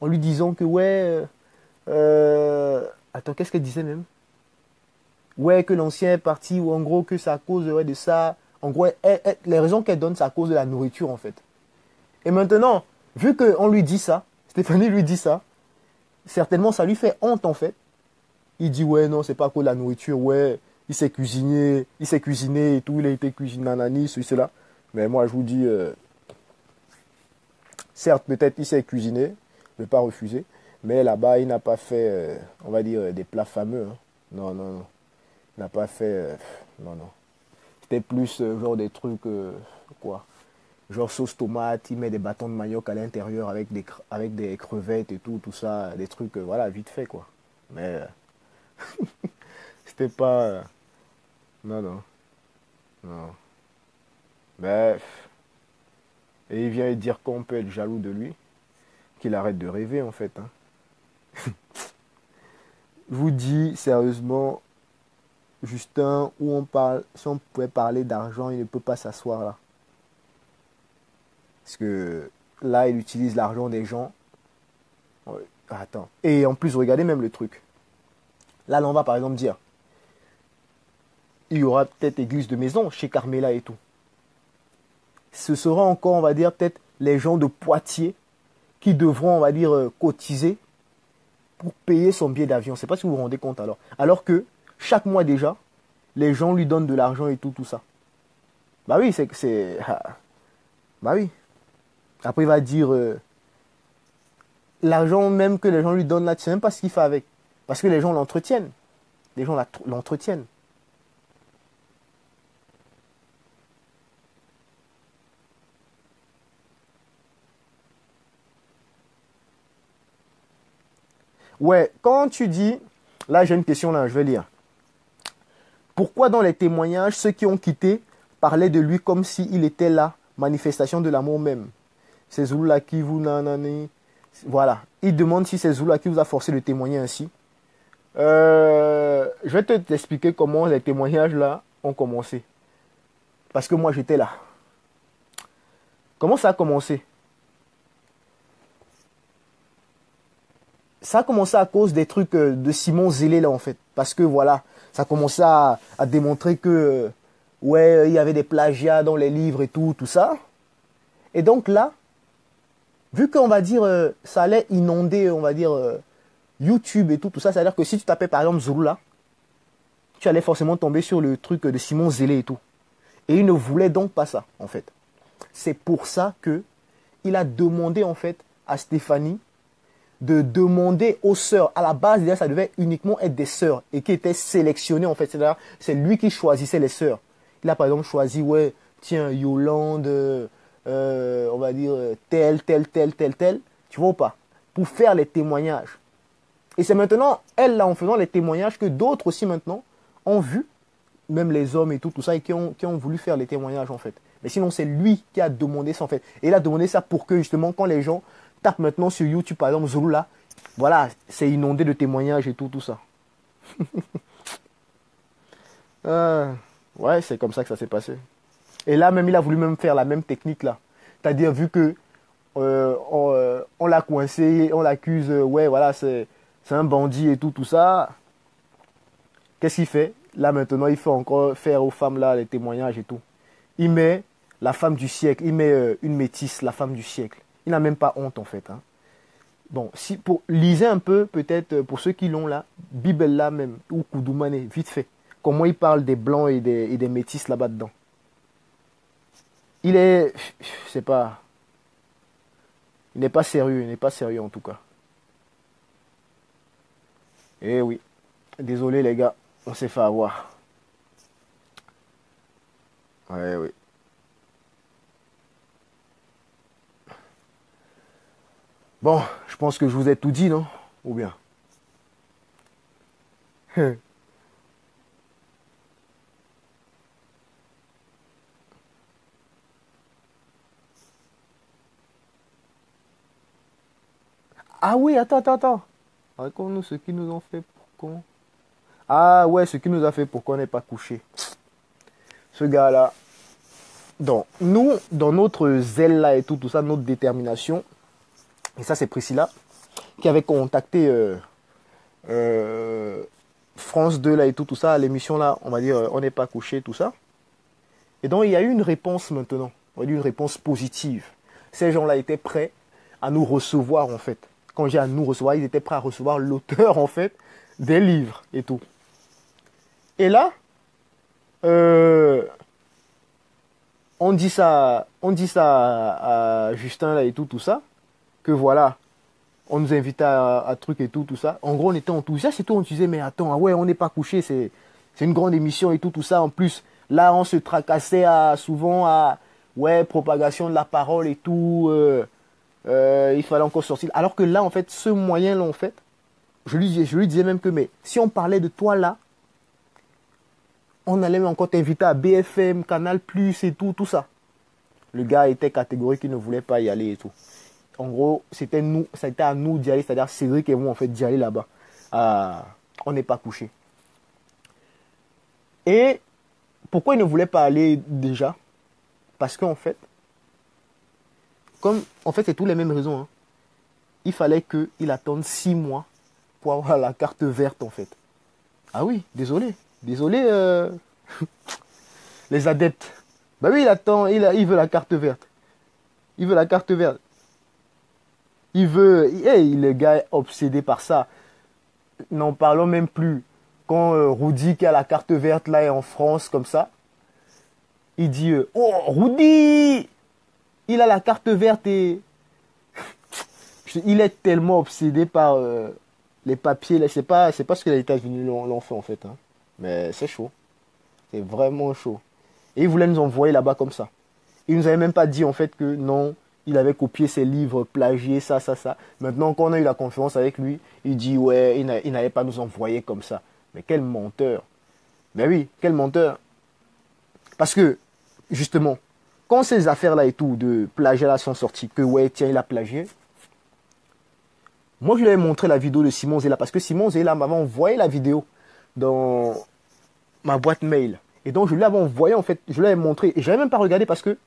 en lui disant que ouais... attends, qu'est-ce qu'elle disait même? Ouais, que l'ancien est parti, ou en gros que c'est à cause ouais, de ça. En gros, les raisons qu'elle donne, c'est à cause de la nourriture, en fait. Et maintenant, vu qu'on lui dit ça, Stéphanie lui dit ça, certainement ça lui fait honte, en fait. Il dit, ouais, non, c'est pas à cause de la nourriture, ouais, il s'est cuisiné et tout, il a été cuisiné, nanani, ceci, cela. Mais moi, je vous dis, certes, peut-être il s'est cuisiné, je ne vais pas refuser, mais là-bas, il n'a pas fait, on va dire, des plats fameux. Hein. Non, non, non. Il n'a pas fait, non, non. C'était plus genre des trucs, quoi. Genre sauce tomate, il met des bâtons de manioc à l'intérieur avec des crevettes et tout, tout ça. Des trucs, voilà, vite fait, quoi. Mais c'était pas... non, non, non. Bref. Et il vient dire qu'on peut être jaloux de lui. Qu'il arrête de rêver, en fait. Hein. Je vous dis, sérieusement, Justin, où on parle, si on pouvait parler d'argent, il ne peut pas s'asseoir là. Parce que là, il utilise l'argent des gens. Ouais, attends. Et en plus, regardez même le truc. Là, on va par exemple dire, il y aura peut-être église de maison chez Carmela et tout. Ce sera encore, on va dire, peut-être les gens de Poitiers qui devront, on va dire, cotiser pour payer son billet d'avion. Je ne sais pas si vous vous rendez compte alors. Alors que chaque mois déjà, les gens lui donnent de l'argent et tout, tout ça. Bah oui, c'est... Bah oui. Après, il va dire... l'argent même que les gens lui donnent là, tu sais même pas ce qu'il fait avec. Parce que les gens l'entretiennent. Les gens l'entretiennent. Ouais, quand tu dis... Là, j'ai une question là, je vais lire. Pourquoi dans les témoignages, ceux qui ont quitté parlaient de lui comme s'il était la manifestation de l'amour même? C'est Zouloula qui vous nanani. Voilà. Il demande si c'est Zouloula qui vous a forcé de témoigner ainsi. Je vais t'expliquer comment les témoignages là ont commencé. Parce que moi j'étais là. Comment ça a commencé? Ça a commencé à cause des trucs de Simon Zélé là en fait. Parce que voilà, ça a commencé à démontrer que ouais, il y avait des plagiats dans les livres et tout, tout ça. Et donc là, vu qu'on va dire, ça allait inonder, on va dire, YouTube et tout, tout ça, c'est-à-dire que si tu tapais par exemple Zouloula, tu allais forcément tomber sur le truc de Simon Zélé et tout. Et il ne voulait donc pas ça, en fait. C'est pour ça que il a demandé, en fait, à Stéphanie de demander aux sœurs. À la base, déjà, ça devait uniquement être des sœurs et qui étaient sélectionnées, en fait. C'est-à-dire, c'est lui qui choisissait les sœurs. Il a, par exemple, choisi, ouais, tiens, Yolande, on va dire, tel. Tu vois ou pas? Pour faire les témoignages. Et c'est maintenant, elle, là, en faisant les témoignages, que d'autres aussi, maintenant, ont vu, même les hommes et tout, tout ça, et qui ont voulu faire les témoignages, en fait. Mais sinon, c'est lui qui a demandé ça, en fait. Et il a demandé ça pour que, justement, quand les gens tapent maintenant sur YouTube, par exemple, Zouloula, voilà, c'est inondé de témoignages et tout, tout ça. Euh, ouais, c'est comme ça que ça s'est passé. Et là, même, il a voulu même faire la même technique là. C'est-à-dire, vu que on l'a coincé, on l'accuse, ouais, voilà, c'est un bandit et tout, tout ça. Qu'est-ce qu'il fait? Là, maintenant, il faut encore faire aux femmes là les témoignages et tout. Il met la femme du siècle, il met une métisse, la femme du siècle. Il n'a même pas honte en fait, hein. Bon, si pour lisez un peu, peut-être pour ceux qui l'ont là, Bible là même, ou Koudoumane, vite fait. Comment il parle des blancs et des métis là-bas dedans. Il est, je sais pas, il n'est pas sérieux, il n'est pas sérieux en tout cas. Eh oui, désolé les gars, on s'est fait avoir. Ouais, oui. Bon, je pense que je vous ai tout dit, non? Ou bien? Ah oui, attends, attends, attends. Raconte-nous ce qu'ils nous ont fait pour qu'on... Ah ouais, ce qu'il nous a fait pour qu'on n'ait pas couché. Ce gars-là. Donc, nous, dans notre zèle là et tout, tout ça, notre détermination, et ça c'est Priscilla, qui avait contacté euh, France 2 là et tout, tout ça, l'émission là, on va dire, on n'est pas couché, tout ça. Et donc, il y a eu une réponse maintenant, on va dire une réponse positive. Ces gens-là étaient prêts à nous recevoir en fait. Quand j'ai à nous recevoir, ils étaient prêts à recevoir l'auteur en fait des livres et tout. Et là, euh, on dit ça à Justin là et tout, tout ça, que voilà, on nous invitait à truc et tout, tout ça. En gros, on était enthousiastes et tout, on disait, mais attends, ah ouais, on n'est pas couché, c'est une grande émission et tout, tout ça. En plus, là, on se tracassait souvent à, ouais, propagation de la parole et tout, il fallait encore sortir. Alors que là, en fait, ce moyen-là, en fait, je lui disais même que, mais si on parlait de toi là, on allait même encore t'inviter à BFM, Canal+, et tout, tout ça. Le gars était catégorique, il ne voulait pas y aller et tout. En gros, c'était nous, ça a été à nous d'y aller, c'est-à-dire Cédric et moi, en fait, d'y aller là-bas. On n'est pas couché. Et pourquoi il ne voulait pas aller déjà? Parce qu'en fait, comme, en fait, c'est toutes les mêmes raisons, hein. Il fallait qu'il attende 6 mois pour avoir la carte verte, en fait. Ah oui, désolé. Désolé, les adeptes. Bah oui, il attend, il veut la carte verte. Il veut la carte verte. Il veut... Hey, le gars est obsédé par ça. N'en parlons même plus. Quand Rudy, qui a la carte verte, là, est en France, comme ça, il dit oh, Rudy, il a la carte verte et... Il est tellement obsédé par les papiers. C'est pas ce que les États-Unis l'ont fait, en fait, hein. Mais c'est chaud. C'est vraiment chaud. Et il voulait nous envoyer là-bas comme ça. Il nous avait même pas dit, en fait, que non... Il avait copié ses livres, plagié, ça, ça, ça. Maintenant, quand on a eu la conférence avec lui, il dit, ouais, il n'allait pas nous envoyer comme ça. Mais quel menteur. Mais oui, quel menteur. Parce que, justement, quand ces affaires-là et tout, de plagiat-là sont sorties, que, ouais, tiens, il a plagié, moi, je lui avais montré la vidéo de Simon Zella, parce que Simon Zella m'avait envoyé la vidéo dans ma boîte mail. Et donc, je lui avais envoyé, en fait, je lui avais montré, et je n'avais même pas regardé parce que,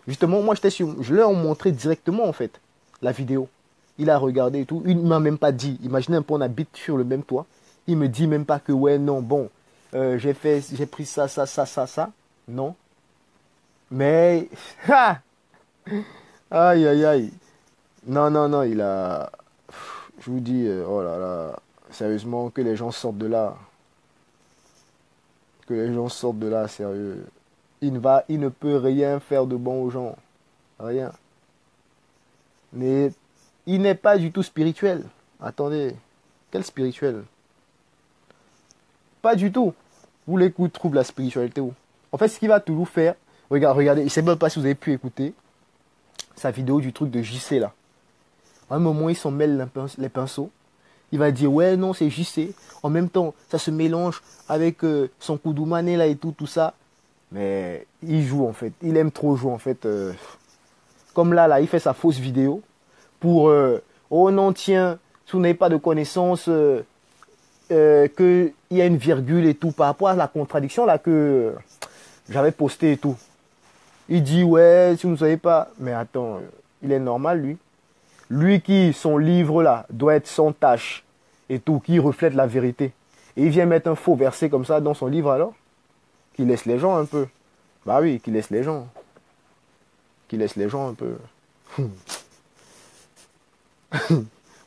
justement, moi, je lui ai montré directement, en fait, la vidéo. Il a regardé et tout. Il ne m'a même pas dit. Imaginez un peu, on habite sur le même toit. Il me dit même pas que, ouais, non, bon, j'ai pris ça, ça, ça, ça, ça. Non. Mais, ha! Aïe, aïe, aïe. Non, non, non, il a... Je vous dis, oh là là, sérieusement, que les gens sortent de là. Que les gens sortent de là, sérieux. Il ne peut rien faire de bon aux gens. Rien. Mais il n'est pas du tout spirituel. Attendez, quel spirituel? Pas du tout. Vous voulez qu'il trouve la spiritualité où? En fait, ce qu'il va toujours faire, regardez, je ne sais même pas si vous avez pu écouter sa vidéo du truc de JC là. À un moment, il s'en mêle les pinceaux. Il va dire, ouais, non, c'est JC. En même temps, ça se mélange avec son Koudoumane là et tout, tout ça. Mais il joue en fait. Il aime trop jouer en fait. Comme là, il fait sa fausse vidéo pour oh non, tiens, si vous n'avez pas de connaissances, qu'il y a une virgule et tout par rapport à la contradiction là que j'avais posté et tout. Il dit, ouais, si vous ne savez pas. Mais attends, il est normal, lui. Lui qui, son livre là, doit être sans tâche et tout, qui reflète la vérité. Et il vient mettre un faux verset comme ça dans son livre alors. Qui laisse les gens un peu. Bah oui, qui laisse les gens. Qui laisse les gens un peu.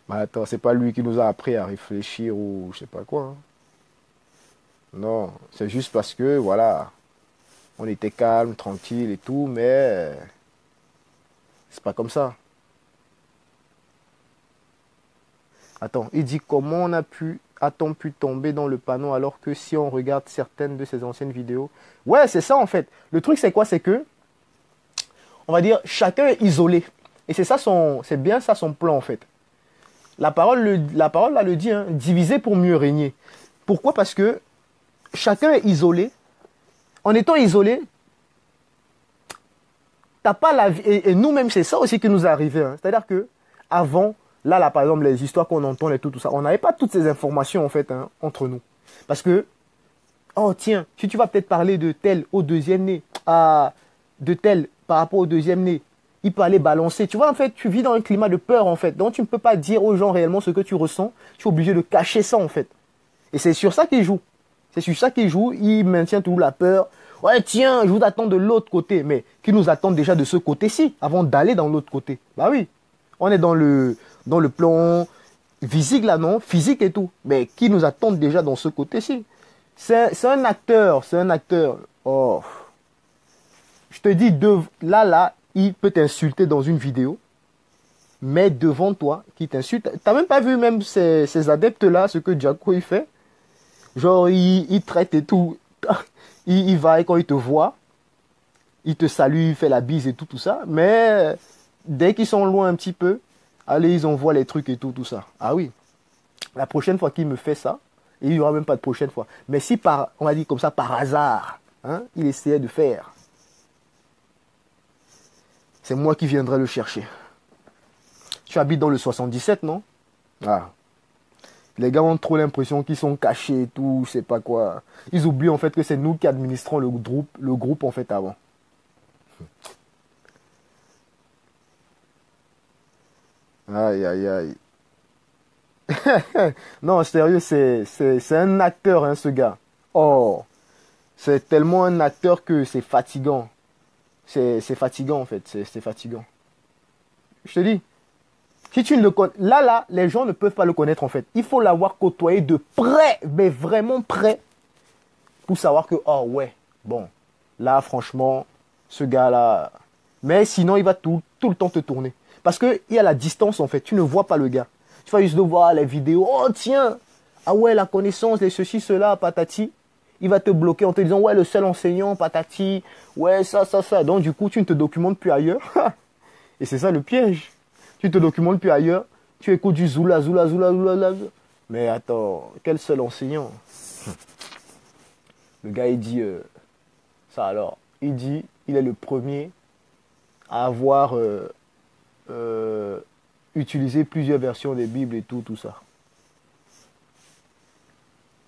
Bah attends, c'est pas lui qui nous a appris à réfléchir ou je sais pas quoi. Hein. Non, c'est juste parce que, voilà, on était calme, tranquille et tout, mais c'est pas comme ça. Attends, il dit comment a-t-on pu tomber dans le panneau alors que si on regarde certaines de ses anciennes vidéos. Ouais, c'est ça en fait. Le truc c'est quoi? C'est que, on va dire, chacun est isolé. Et c'est bien ça son plan en fait. La parole là le dit, hein, diviser pour mieux régner. Pourquoi? Parce que chacun est isolé. En étant isolé, t'as pas la vie. Et nous-mêmes, c'est ça aussi qui nous est arrivé. Hein. C'est-à-dire que avant, là, par exemple, les histoires qu'on entend et tout ça, on n'avait pas toutes ces informations en fait hein, entre nous. Parce que, oh tiens, si tu vas peut-être parler de tel au deuxième né, de tel par rapport au deuxième né, il peut aller balancer. Tu vois, en fait, tu vis dans un climat de peur, en fait. Donc, tu ne peux pas dire aux gens réellement ce que tu ressens. Tu es obligé de cacher ça, en fait. Et c'est sur ça qu'il joue. C'est sur ça qu'il joue. Il maintient toujours la peur. Ouais, tiens, je vous attends de l'autre côté. Mais qui nous attend déjà de ce côté-ci, avant d'aller dans l'autre côté. Bah oui. On est dans le plan physique, là, non? Physique et tout. Mais qui nous attend déjà dans ce côté-ci? C'est un acteur. C'est un acteur. Oh. Je te dis, là, il peut t'insulter dans une vidéo, mais devant toi, qui t'insulte. T'as même pas vu même ces adeptes-là, ce que Jacko il fait. Genre, il traite et tout. Il va et quand il te voit, il te salue, il fait la bise et tout ça. Mais dès qu'ils sont loin un petit peu, allez, ils envoient les trucs et tout ça. Ah oui, la prochaine fois qu'il me fait ça, et il n'y aura même pas de prochaine fois. Mais si on va dire comme ça, par hasard, hein, il essayait de faire, c'est moi qui viendrai le chercher. Tu habites dans le 77, non? Ah. Les gars ont trop l'impression qu'ils sont cachés et tout, je sais pas quoi. Ils oublient en fait que c'est nous qui administrons le groupe en fait avant. Aïe, aïe, aïe. Non, sérieux, c'est un acteur, hein, ce gars. Oh, c'est tellement un acteur que c'est fatigant. C'est fatigant en fait, c'est fatigant. Je te dis, si tu ne le connais, là, les gens ne peuvent pas le connaître en fait. Il faut l'avoir côtoyé de près, mais vraiment près, pour savoir que, oh ouais, bon, là franchement, ce gars-là, mais sinon il va tout le temps te tourner. Parce qu'il y a la distance en fait, tu ne vois pas le gars. Tu vas juste de voir les vidéos, oh tiens, ah ouais, la connaissance, les ceci, cela, patati. Il va te bloquer en te disant, ouais, le seul enseignant, patati, ouais, ça. Donc, du coup, tu ne te documentes plus ailleurs. Et c'est ça le piège. Tu te documentes plus ailleurs. Tu écoutes du zoula. Mais attends, quel seul enseignant? Le gars, il dit, ça alors. Il dit, il est le premier à avoir utilisé plusieurs versions des Bibles et tout ça.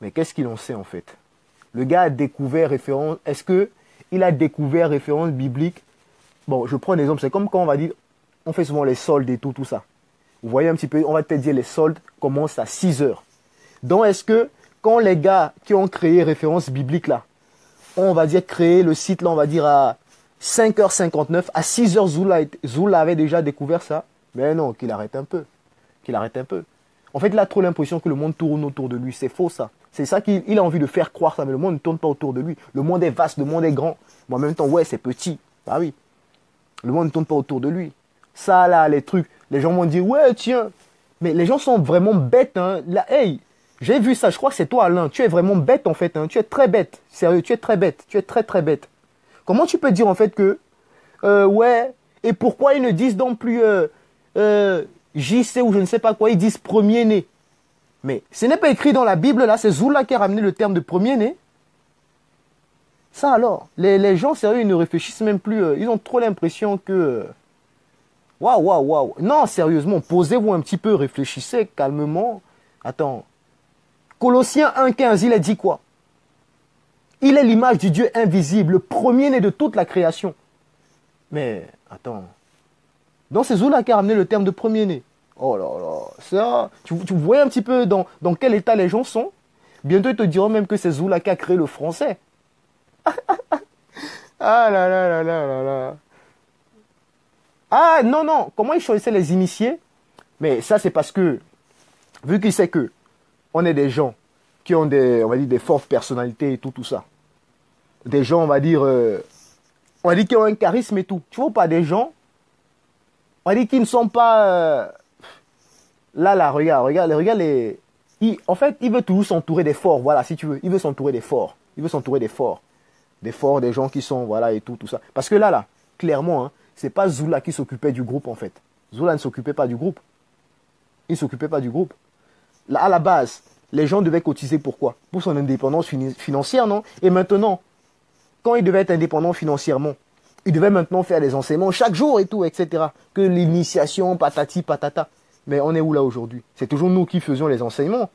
Mais qu'est-ce qu'il en sait en fait? Le gars a découvert référence. Est-ce qu'il a découvert référence biblique? Bon, je prends un exemple. C'est comme quand on va dire, on fait souvent les soldes et tout ça. Vous voyez un petit peu, on va te dire les soldes commencent à 6 heures. Donc, est-ce que quand les gars qui ont créé référence biblique là, on va dire créer le site là, on va dire à 5h59, à 6h Zoula avait déjà découvert ça. Mais non, qu'il arrête un peu. Qu'il arrête un peu. En fait, il a trop l'impression que le monde tourne autour de lui. C'est faux ça. C'est ça qu'il a envie de faire croire ça, mais le monde ne tourne pas autour de lui. Le monde est vaste, le monde est grand. Mais en même temps, ouais, c'est petit. Ah oui. Le monde ne tourne pas autour de lui. Ça, là, les trucs, les gens vont dire, ouais, tiens. Mais les gens sont vraiment bêtes, hein. Là, hey, j'ai vu ça, je crois que c'est toi, Alain. Tu es vraiment bête, en fait, hein. Tu es très bête. Sérieux, tu es très bête. Tu es très, très bête. Comment tu peux dire, en fait, que, ouais, et pourquoi ils ne disent donc plus, JC ou je ne sais pas quoi, ils disent premier-né. Mais ce n'est pas écrit dans la Bible, là, c'est Zoula qui a ramené le terme de premier-né. Ça alors, les gens, sérieux, ils ne réfléchissent même plus. Ils ont trop l'impression que... Waouh. Non, sérieusement, posez-vous un petit peu, réfléchissez calmement. Attends, Colossiens 1,15, il a dit quoi? Il est l'image du Dieu invisible, le premier-né de toute la création. Mais, attends. Donc c'est Zoula qui a ramené le terme de premier-né. Oh là là, ça, tu vois un petit peu dans quel état les gens sont. Bientôt ils te diront même que c'est Zoula qui a créé le français. Ah là là là là là là. Ah non, non, comment ils choisissaient les initiés? Mais ça c'est parce que, vu qu'il sait que on est des gens qui ont des, on va dire, des fortes personnalités et tout, tout ça. Des gens, on va dire qui ont un charisme et tout. Tu vois pas des gens, on va dire qui ne sont pas, là, regarde les, en fait, il veut toujours s'entourer des forts, voilà, si tu veux. Il veut s'entourer des forts. Il veut s'entourer des forts. Des forts, des gens qui sont, voilà, et tout, tout ça. Parce que là, clairement, hein, c'est pas Zoula qui s'occupait du groupe, en fait. Zoula ne s'occupait pas du groupe. Il ne s'occupait pas du groupe. Là, à la base, les gens devaient cotiser pourquoi? Pour son indépendance financière, non? Et maintenant, quand il devait être indépendant financièrement, il devait maintenant faire des enseignements chaque jour et tout, etc. Que l'initiation, patati, patata. Mais on est où là aujourd'hui? C'est toujours nous qui faisions les enseignements.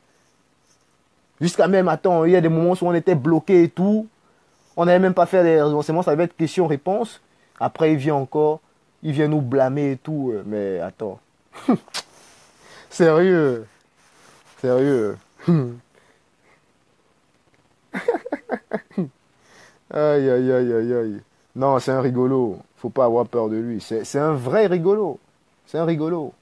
Jusqu'à même, attends, il y a des moments où on était bloqué et tout. On n'avait même pas fait les enseignements, ça devait être question-réponse. Après, il vient encore, il vient nous blâmer et tout. Mais attends. Sérieux. Sérieux. Aïe, aïe, aïe, aïe, aïe. Non, c'est un rigolo. Faut pas avoir peur de lui. C'est un vrai rigolo. C'est un rigolo.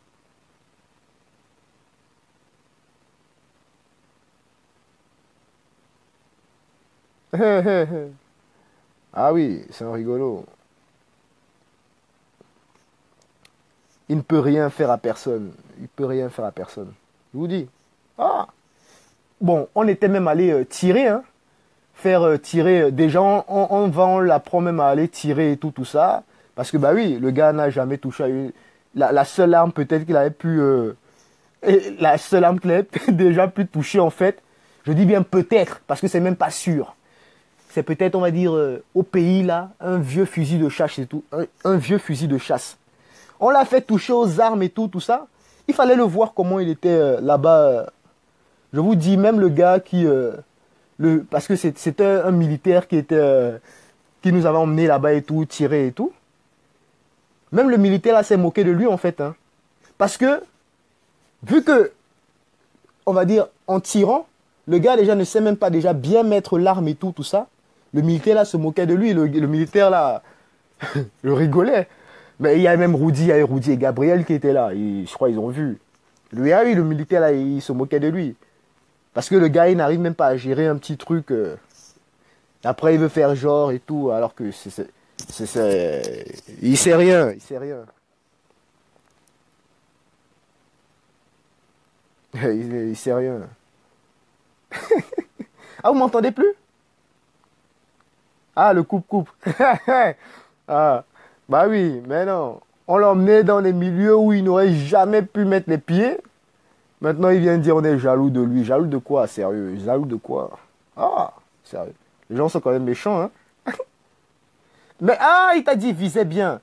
Ah oui, c'est un rigolo. Il ne peut rien faire à personne. Il peut rien faire à personne. Je vous dis. Ah. Bon, on était même allé tirer, hein. Faire tirer des gens. On l'apprend même à aller tirer et tout, tout ça. Parce que, bah oui, le gars n'a jamais touché à une... La seule arme peut-être qu'il avait pu... la seule arme qu'il avait déjà pu toucher, en fait. Je dis bien peut-être, parce que c'est même pas sûr. C'est peut-être, on va dire, au pays, là, un vieux fusil de chasse et tout. Un vieux fusil de chasse. On l'a fait toucher aux armes et tout, tout ça. Il fallait le voir comment il était là-bas. Je vous dis, même le gars qui... parce que c'était un militaire qui était... qui nous avait emmené là-bas et tout, tiré et tout. Même le militaire, là, s'est moqué de lui, en fait. Hein. Parce que, vu que, on va dire, en tirant, le gars, déjà, ne sait même pas déjà bien mettre l'arme et tout, tout ça. Le militaire, là, se moquait de lui. Le militaire, là, le rigolait. Mais il y a même Rudy, et Gabriel qui étaient là. Je crois qu'ils ont vu. Lui, ah oui, le militaire, là, il se moquait de lui. Parce que le gars, il n'arrive même pas à gérer un petit truc. Après, il veut faire genre et tout, alors que il sait rien, il sait rien. Il sait rien. Ah, vous m'entendez plus? Ah, le coupe-coupe. Ah, bah oui, mais non. On l'emmenait dans des milieux où il n'aurait jamais pu mettre les pieds. Maintenant, il vient dire on est jaloux de lui. Jaloux de quoi, sérieux? Jaloux de quoi? Ah, sérieux. Les gens sont quand même méchants, hein. Mais ah, il t'a dit visez bien.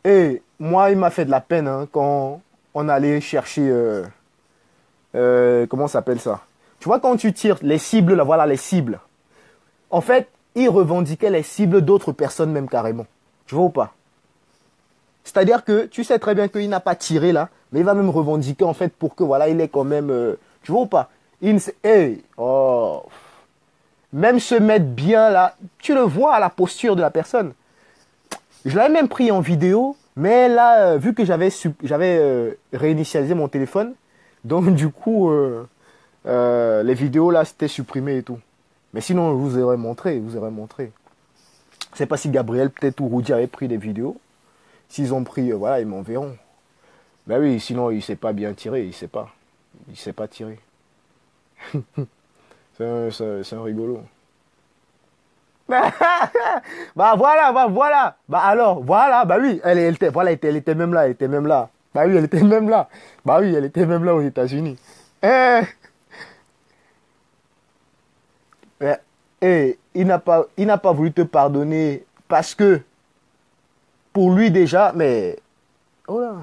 Et moi, il m'a fait de la peine hein, quand on allait chercher... comment ça s'appelle ça? Tu vois, quand tu tires les cibles, là, voilà les cibles. En fait, il revendiquait les cibles d'autres personnes même carrément. Tu vois ou pas? C'est-à-dire que tu sais très bien qu'il n'a pas tiré là, mais il va même revendiquer en fait pour que voilà, il est quand même... tu vois ou pas? Hey, oh. Même se mettre bien là, tu le vois à la posture de la personne. Je l'avais même pris en vidéo, mais là, vu que j'avais réinitialisé mon téléphone, donc du coup, les vidéos là, c'était supprimé et tout. Mais sinon, je vous aurais montré, je vous aurais montré. Je sais pas si Gabriel, peut-être ou Rudy avaient pris des vidéos. S'ils ont pris, voilà, ils m'enverront. Ben oui, sinon, il sait pas bien tirer, il sait pas. Il sait pas tirer. C'est un rigolo. Bah voilà, bah voilà. Bah alors, voilà, bah oui, elle était, voilà, elle était même là, elle était même là. Bah oui, elle était même là. Bah oui, elle était même là aux États-Unis. Eh, eh, il n'a pas voulu te pardonner parce que pour lui déjà, mais oh là,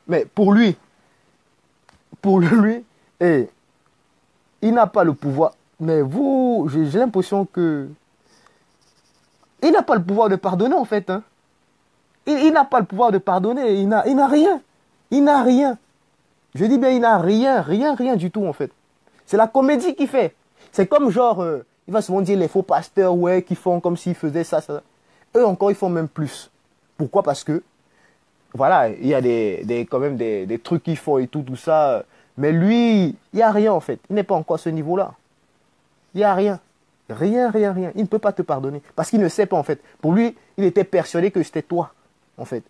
mais pour lui, eh, Il n'a pas le pouvoir. Mais vous, j'ai l'impression que... Il n'a pas le pouvoir de pardonner, en fait. Hein. Il n'a pas le pouvoir de pardonner. Il n'a rien. Il n'a rien. Je dis bien, il n'a rien. Rien du tout, en fait. C'est la comédie qu'il fait. C'est comme genre... il va souvent dire les faux pasteurs, ouais, qui font comme s'ils faisaient ça. Eux encore, ils font même plus. Pourquoi? Parce que, voilà, il y a quand même des trucs qu'ils font et tout ça. Mais lui, il n'y a rien, en fait. Il n'est pas encore à ce niveau-là. Il n'y a rien. Rien. Il ne peut pas te pardonner. Parce qu'il ne sait pas, en fait. Pour lui, il était persuadé que c'était toi, en fait.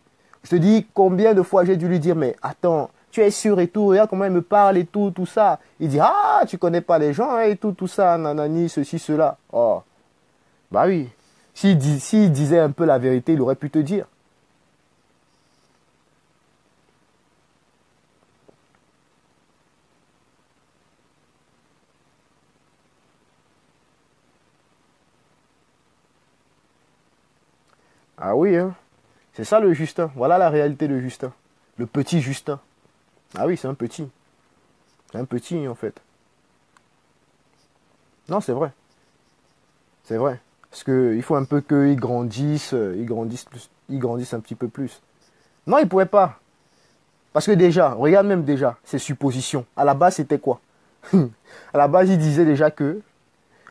Je te dis combien de fois j'ai dû lui dire, mais attends, tu es sûr et tout, regarde comment il me parle et tout ça. Il dit, ah, tu connais pas les gens hein, et tout ça, nanani, ceci, cela. Oh, bah oui. S'il disait un peu la vérité, il aurait pu te dire. Ah oui, hein. C'est ça le Justin. Voilà la réalité de Justin. Le petit Justin. Ah oui, c'est un petit. C'est un petit, en fait. Non, c'est vrai. C'est vrai. Parce qu'il faut un peu qu'ils grandissent, ils grandissent un petit peu plus. Non, ils ne pourraient pas. Parce que déjà, regarde même déjà, ces suppositions. À la base, c'était quoi? À la base, il disait déjà que,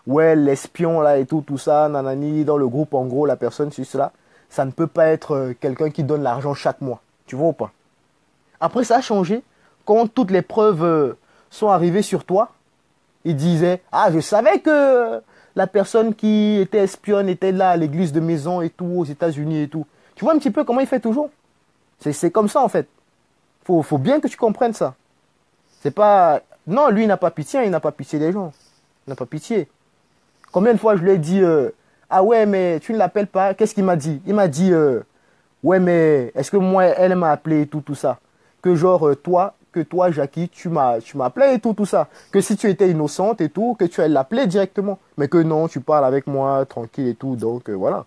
ouais, l'espion là et tout ça, nanani, dans le groupe, en gros, la personne, c'est cela, ça ne peut pas être quelqu'un qui donne l'argent chaque mois. Tu vois ou pas? Après, ça a changé. Quand toutes les preuves sont arrivées sur toi, il disait, ah, je savais que la personne qui était espionne était là à l'église de maison et tout, aux États-Unis et tout. Tu vois un petit peu comment il fait toujours? C'est comme ça, en fait. Faut bien que tu comprennes ça. C'est pas... Non, lui, il n'a pas pitié, il n'a pas pitié des gens. Il n'a pas pitié. Combien de fois je lui ai dit, ah ouais, mais tu ne l'appelles pas? Qu'est-ce qu'il m'a dit? Il m'a dit, ouais, mais est-ce que moi, elle m'a appelé et tout ça? Que genre, toi, Jackie, tu m'as appelé et tout ça. Que si tu étais innocente et tout, que tu allais l'appeler directement. Mais que non, tu parles avec moi, tranquille et tout. Donc, voilà.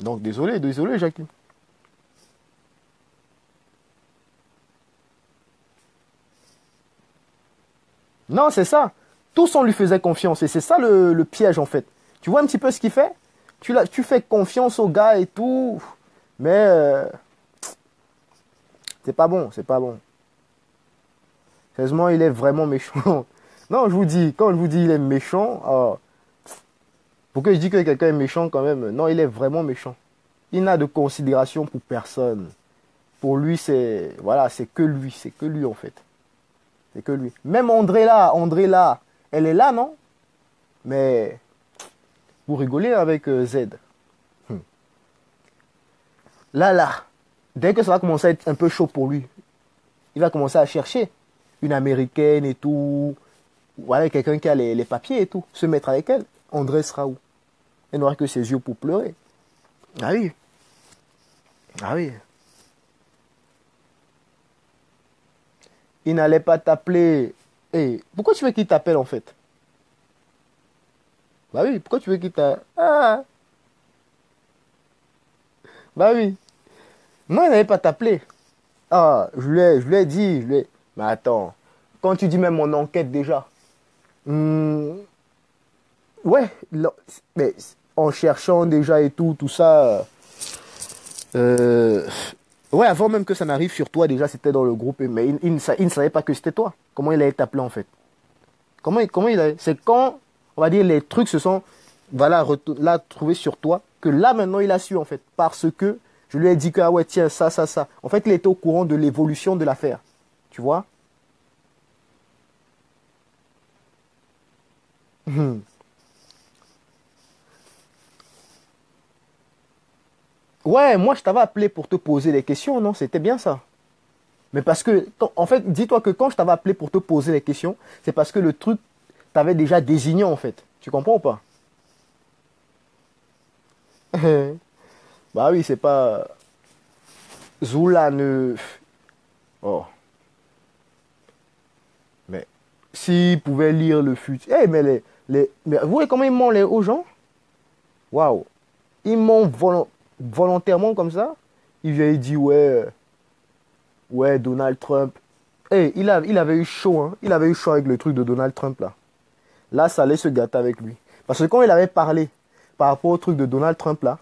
Donc, désolé, Jackie. Non, c'est ça. Tous on lui faisait confiance. Et c'est ça le piège, en fait. Tu vois un petit peu ce qu'il fait? Tu fais confiance au gars et tout. Mais c'est pas bon, c'est pas bon. Sérieusement, il est vraiment méchant. Non, je vous dis, quand je vous dis il est méchant, pourquoi je dis que quelqu'un est méchant quand même? Non, il est vraiment méchant. Il n'a de considération pour personne. Pour lui, voilà, c'est que lui en fait. C'est que lui. Même André là, elle est là, non? Mais vous rigolez avec Z. Hmm. Là, dès que ça va commencer à être un peu chaud pour lui, il va commencer à chercher une américaine et tout. Voilà, quelqu'un qui a les papiers et tout. Se mettre avec elle. André sera où? Elle n'aura que ses yeux pour pleurer. Ah oui. Ah oui. Il n'allait pas t'appeler. Hey, pourquoi tu veux qu'il t'appelle en fait? Bah oui, pourquoi tu veux qu'il t'appelle? Ah, bah oui. Non, il n'allait pas t'appeler. Ah, je lui ai dit. Mais attends. Quand tu dis même mon enquête déjà. Hmm, ouais. Mais en cherchant déjà et tout ça. Euh, ouais, avant même que ça n'arrive sur toi, déjà, c'était dans le groupe. Mais il ne savait pas que c'était toi. Comment il allait t'appeler, en fait? Comment il allait... C'est quand, on va dire, les trucs se sont, voilà, là, trouvés sur toi, que là, maintenant, il a su, en fait. Parce que je lui ai dit que, ah ouais, tiens, ça. En fait, il était au courant de l'évolution de l'affaire. Tu vois? Ouais, moi, je t'avais appelé pour te poser des questions, non? C'était bien ça. Mais parce que, en fait, dis-toi que quand je t'avais appelé pour te poser les questions, c'est parce que le truc t'avait déjà désigné, en fait. Tu comprends ou pas? Bah oui, c'est pas... Zoula ne... Oh, mais s'il pouvait lire le futur... Eh, mais mais vous voyez comment ils mentent aux gens? Waouh. Ils mentent volontairement comme ça. Il vient, il dit, ouais, ouais, Donald Trump. Hey, il avait eu chaud, hein. Il avait eu chaud avec le truc de Donald Trump, là. Là, ça allait se gâter avec lui. Parce que quand il avait parlé par rapport au truc de Donald Trump, là,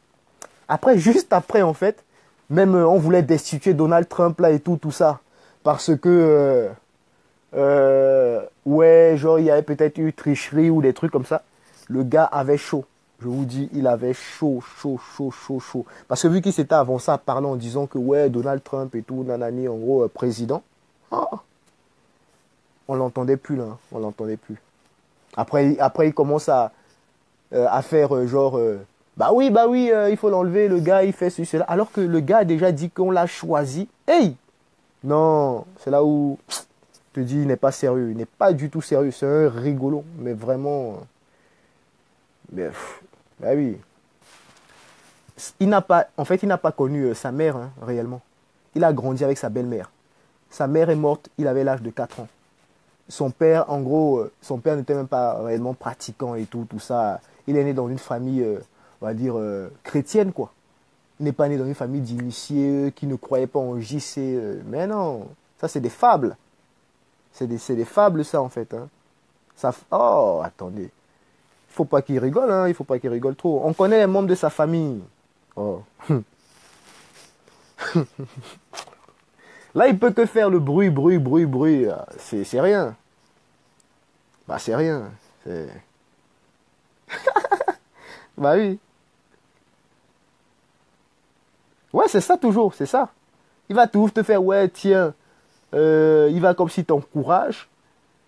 après, juste après, en fait, même on voulait destituer Donald Trump, là, et tout ça. Parce que, ouais, genre, il y avait peut-être eu tricherie ou des trucs comme ça. Le gars avait chaud. Je vous dis, il avait chaud. Parce que vu qu'il s'était avancé à parler en disant que, ouais, Donald Trump et tout, nanani, en gros, président, oh, on l'entendait plus, là. Hein. On l'entendait plus. Après, il commence à faire genre, bah oui, il faut l'enlever, le gars, il fait ceci, cela. Alors que le gars a déjà dit qu'on l'a choisi. Hey! Non, c'est là où je te dis, il n'est pas sérieux. Il n'est pas du tout sérieux. C'est un rigolo. Mais vraiment. Mais, bah oui. En fait, il n'a pas connu sa mère, hein, réellement. Il a grandi avec sa belle-mère. Sa mère est morte, il avait l'âge de 4 ans. Son père, en gros, son père n'était même pas réellement pratiquant et tout ça. Il est né dans une famille, on va dire, chrétienne, quoi. Il n'est pas né dans une famille d'initiés qui ne croyaient pas en JC. Mais non, ça, c'est des fables. C'est des fables, ça, en fait. Hein. Ça, oh, attendez. Il faut pas qu'il rigole, hein. Il faut pas qu'il rigole trop. On connaît les membres de sa famille. Oh. Là, il peut que faire le bruit. C'est rien. Bah, c'est rien. Bah oui. Ouais, c'est ça toujours, c'est ça. Il va toujours te faire, ouais, tiens, il va comme si t'encourage.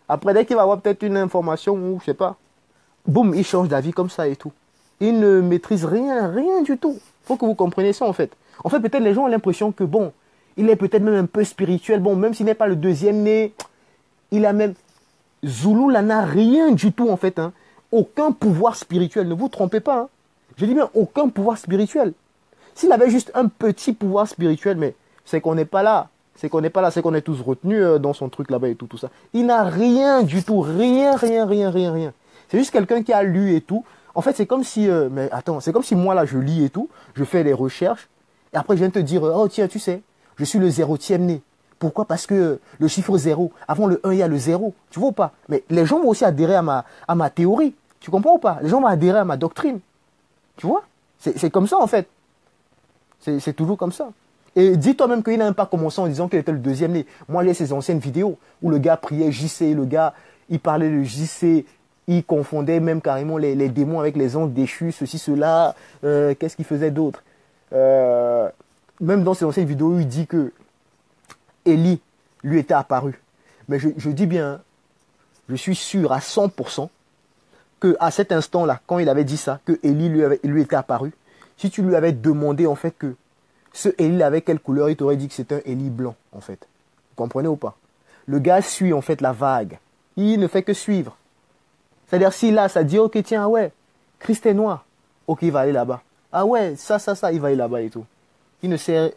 Après, dès qu'il va avoir peut-être une information ou je sais pas, boum, il change d'avis comme ça et tout. Il ne maîtrise rien du tout. Faut que vous compreniez ça en fait. En fait, peut-être les gens ont l'impression que bon, il est peut-être même un peu spirituel. Bon, même s'il n'est pas le deuxième né, il a même... Zulu là n'a rien du tout en fait. Hein. Aucun pouvoir spirituel. Ne vous trompez pas. Hein. Je dis bien aucun pouvoir spirituel. S'il avait juste un petit pouvoir spirituel, mais c'est qu'on n'est pas là. C'est qu'on est tous retenus dans son truc là-bas et tout ça. Il n'a rien du tout. Rien. C'est juste quelqu'un qui a lu et tout. En fait, c'est comme si... mais attends, c'est comme si moi là, je lis et tout. Je fais des recherches. Et après, je viens te dire, oh tiens, tu sais, je suis le 0e né. Pourquoi? Parce que le chiffre 0, avant le 1, il y a le 0. Tu vois ou pas? Mais les gens vont aussi adhérer à ma théorie. Tu comprends ou pas? Les gens vont adhérer à ma doctrine. Tu vois? C'est comme ça, en fait. C'est toujours comme ça. Et dis-toi même qu'il n'a même pas commencé en disant qu'il était le 2e né. Moi, j'ai ces anciennes vidéos où le gars priait JC, le gars, il parlait de JC, il confondait même carrément les démons avec les anges déchus, ceci, cela. Qu'est-ce qu'il faisait d'autre? Même dans ces anciennes vidéos, il dit que Élie lui était apparu. Mais je dis bien, je suis sûr à 100% qu'à cet instant-là, quand il avait dit ça, que Élie lui était apparu, si tu lui avais demandé en fait que ce Élie avait quelle couleur, il t'aurait dit que c'était un Élie blanc en fait. Vous comprenez ou pas? Le gars suit en fait la vague. Il ne fait que suivre. C'est-à-dire si là, ça dit, ok tiens, ah ouais, Christ est noir. Ok, il va aller là-bas. Ah ouais, ça, il va aller là-bas et tout. Il ne sait...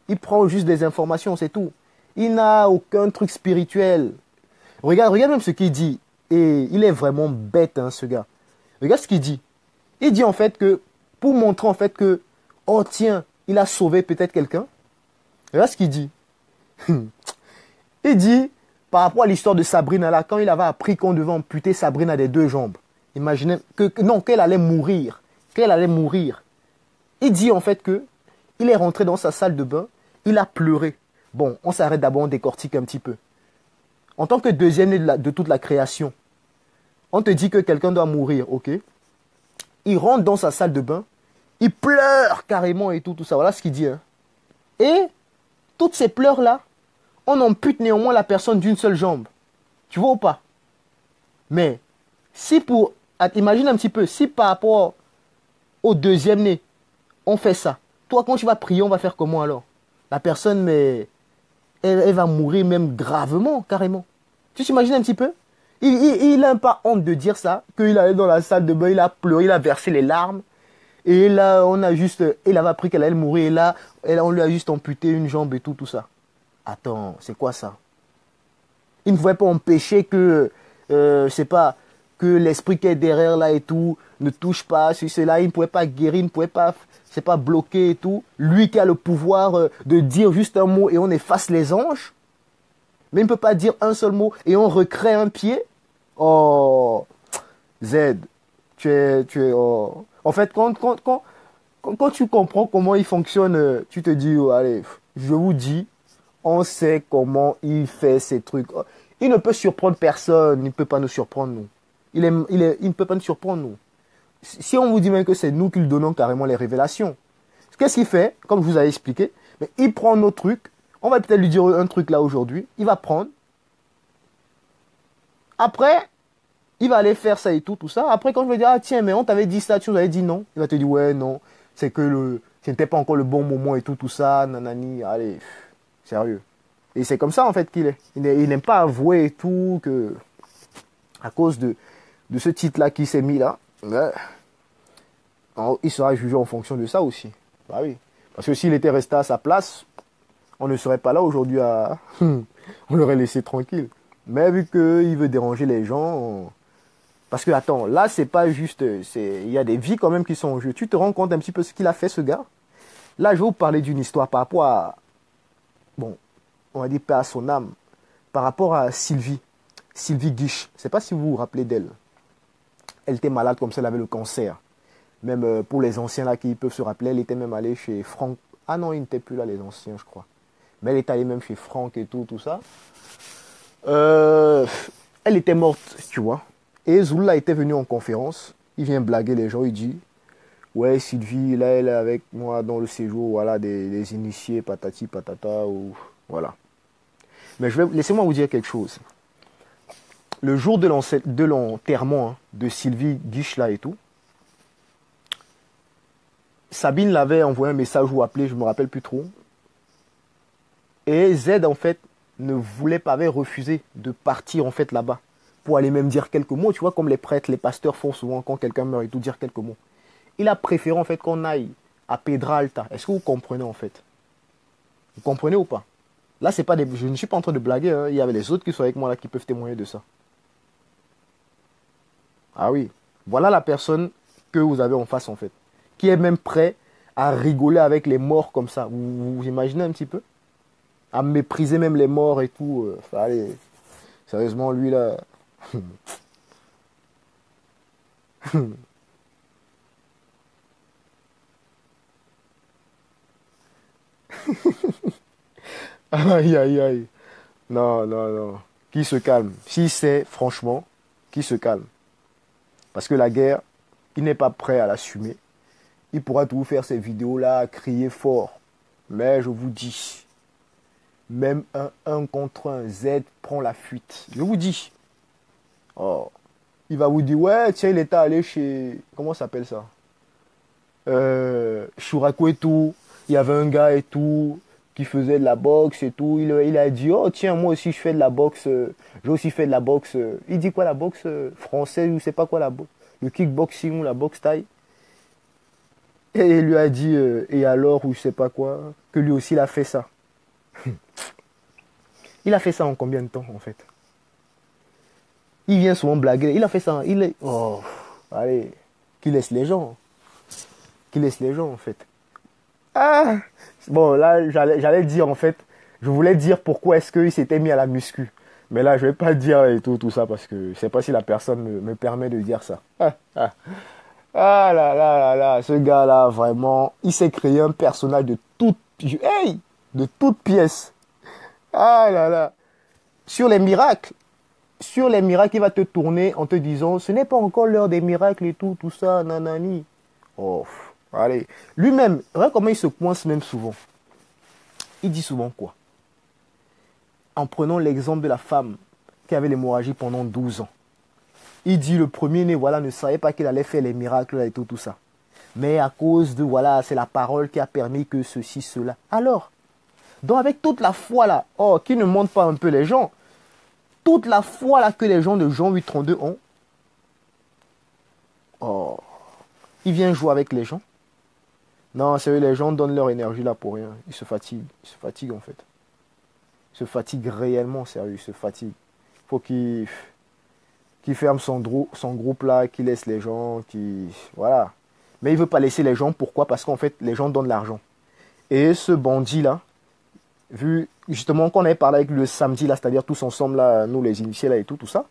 Il prend juste des informations, c'est tout. Il n'a aucun truc spirituel. Regarde même ce qu'il dit. Et il est vraiment bête, hein, ce gars. Regarde ce qu'il dit. Il dit en fait que, pour montrer en fait que, oh tiens, il a sauvé peut-être quelqu'un. Regarde ce qu'il dit. Il dit, par rapport à l'histoire de Sabrina là, quand il avait appris qu'on devait amputer Sabrina des 2 jambes. Imaginez, qu'elle allait mourir. Il dit en fait que, il est rentré dans sa salle de bain, il a pleuré. Bon, on s'arrête d'abord, on décortique un petit peu. En tant que 2e né de toute la création, on te dit que quelqu'un doit mourir, ok? Il rentre dans sa salle de bain, il pleure carrément et tout ça. Voilà ce qu'il dit. Hein. Et toutes ces pleurs-là, on ampute néanmoins la personne d'une seule jambe. Tu vois ou pas? Mais, imagine un petit peu, si par rapport au 2e né, on fait ça. Toi, quand tu vas prier, on va faire comment alors? La personne, mais elle va mourir même gravement, carrément. Tu t'imagines un petit peu? Il n'a pas honte de dire ça, qu'il allait dans la salle de bain, il a pleuré, il a versé les larmes. Et là, il avait appris qu'elle allait mourir. Et là, on lui a juste amputé une jambe et tout ça. Attends, c'est quoi ça? Il ne pouvait pas empêcher que, c'est pas, que l'esprit qui est derrière là et tout ne touche pas sur cela. Il ne pouvait pas guérir, il ne pouvait pas, c'est pas bloqué et tout. Lui qui a le pouvoir de dire juste un mot et on efface les anges. Mais il ne peut pas dire un seul mot et on recrée un pied. Oh, Z, oh. En fait, quand tu comprends comment il fonctionne, tu te dis, oh, allez, je vous dis, on sait comment il fait ces trucs. Il ne peut surprendre personne, il ne peut pas nous surprendre, nous. Il ne peut pas nous surprendre, nous. Si on vous dit même que c'est nous qui lui donnons carrément les révélations, qu'est-ce qu'il fait? Comme je vous avais expliqué, mais il prend nos trucs, on va peut-être lui dire un truc là aujourd'hui, il va prendre. Après, il va aller faire ça et tout ça. Après, quand je vais dire, ah tiens, mais on t'avait dit ça, tu nous avais dit non. Il va te dire, ouais, non, c'est que ce n'était pas encore le bon moment et tout ça, nanani, allez, sérieux. Et c'est comme ça, en fait, qu'il est. Il n'aime pas avouer et tout, que, à cause de ce titre-là qui s'est mis là, il sera jugé en fonction de ça aussi. Bah oui. Parce que s'il était resté à sa place, on ne serait pas là aujourd'hui à... on l'aurait laissé tranquille. Mais vu qu'il veut déranger les gens... Parce que, attends, là, c'est pas juste... Il y a des vies quand même qui sont en jeu. Tu te rends compte un petit peu ce qu'il a fait, ce gars? Là, je vais vous parler d'une histoire par rapport à... Bon, on va dire paix à son âme. Par rapport à Sylvie. Sylvie Guiche. Je ne sais pas si vous vous rappelez d'elle. Elle était malade comme ça, elle avait le cancer. Même pour les anciens là qui peuvent se rappeler, elle était même allée chez Franck. Ah non, ils n'étaient plus là, les anciens, je crois. Mais elle est allée même chez Franck et tout ça. Elle était morte, tu vois. Et Zoula était venu en conférence. Il vient blaguer les gens, il dit, ouais, Sylvie, là, elle est avec moi dans le séjour, voilà, des initiés, patati, patata, ou... Voilà. Mais laissez-moi vous dire quelque chose. Le jour de l'enterrement de Sylvie Guiche là et tout, Sabine l'avait envoyé un message ou appelé, je ne me rappelle plus trop. Et Z, en fait, ne voulait pas, avait refusé de partir, en fait, là-bas. Pour aller même dire quelques mots, tu vois, comme les prêtres, les pasteurs font souvent quand quelqu'un meurt et tout, dire quelques mots. Il a préféré, en fait, qu'on aille à Pedralta. Est-ce que vous comprenez, en fait? Vous comprenez ou pas? Là, c'est pas des... je ne suis pas en train de blaguer, hein. Il y avait les autres qui sont avec moi là qui peuvent témoigner de ça. Ah oui. Voilà la personne que vous avez en face, en fait. Qui est même prêt à rigoler avec les morts comme ça. Vous imaginez un petit peu? À mépriser même les morts et tout. Allez, sérieusement, lui là... Aïe, aïe, aïe. Non, non, non. Qui se calme? Si c'est, franchement, qui se calme? Parce que la guerre, il n'est pas prêt à l'assumer. Il pourra tout faire ces vidéos-là, crier fort. Mais je vous dis, même un contre un, Z prend la fuite. Je vous dis. Oh. Il va vous dire, ouais, tiens, il était allé chez... Comment ça s'appelle ça? Shuraku et tout. Il y avait un gars et tout qui faisait de la boxe et tout. Il a dit, oh tiens, moi aussi je fais de la boxe. J'ai aussi fait de la boxe. Il dit quoi, la boxe française ou c'est pas quoi la boxe? Le kickboxing ou la boxe thaï. Et il lui a dit, et alors, ou je sais pas quoi, que lui aussi il a fait ça. Il a fait ça en combien de temps en fait? Il vient souvent blaguer. Il a fait ça. Il est... Oh, allez, qu'il laisse les gens. Qu'il laisse les gens en fait. Ah, bon, là, j'allais dire en fait, je voulais dire pourquoi est-ce qu'il s'était mis à la muscu. Mais là, je vais pas dire et tout ça parce que je sais pas si la personne me permet de dire ça. Ah là là là là, ce gars-là, vraiment, il s'est créé un personnage hey, de toute pièce. Ah là là. Sur les miracles, il va te tourner en te disant, ce n'est pas encore l'heure des miracles et tout ça, nanani. Oh, allez. Lui-même, regarde comment il se coince même souvent. Il dit souvent quoi? En prenant l'exemple de la femme qui avait l'hémorragie pendant 12 ans. Il dit le premier-né, voilà, ne savait pas qu'il allait faire les miracles là et tout ça. Mais à cause de, voilà, c'est la parole qui a permis que ceci, cela. Alors, donc avec toute la foi là, oh, qui ne montre pas un peu les gens, toute la foi là que les gens de Jean 8,32 ont, oh, il vient jouer avec les gens. Non, sérieux, les gens donnent leur énergie là pour rien. Ils se fatiguent en fait. Ils se fatiguent réellement, sérieux, ils se fatiguent. Faut qu'il ferme son groupe là, qu'il laisse les gens, voilà. Mais il veut pas laisser les gens, pourquoi? Parce qu'en fait, les gens donnent l'argent. Et ce bandit là, vu justement qu'on avait parlé avec le samedi, là, c'est-à-dire tous ensemble, là, nous les initiés, là, et tout ça,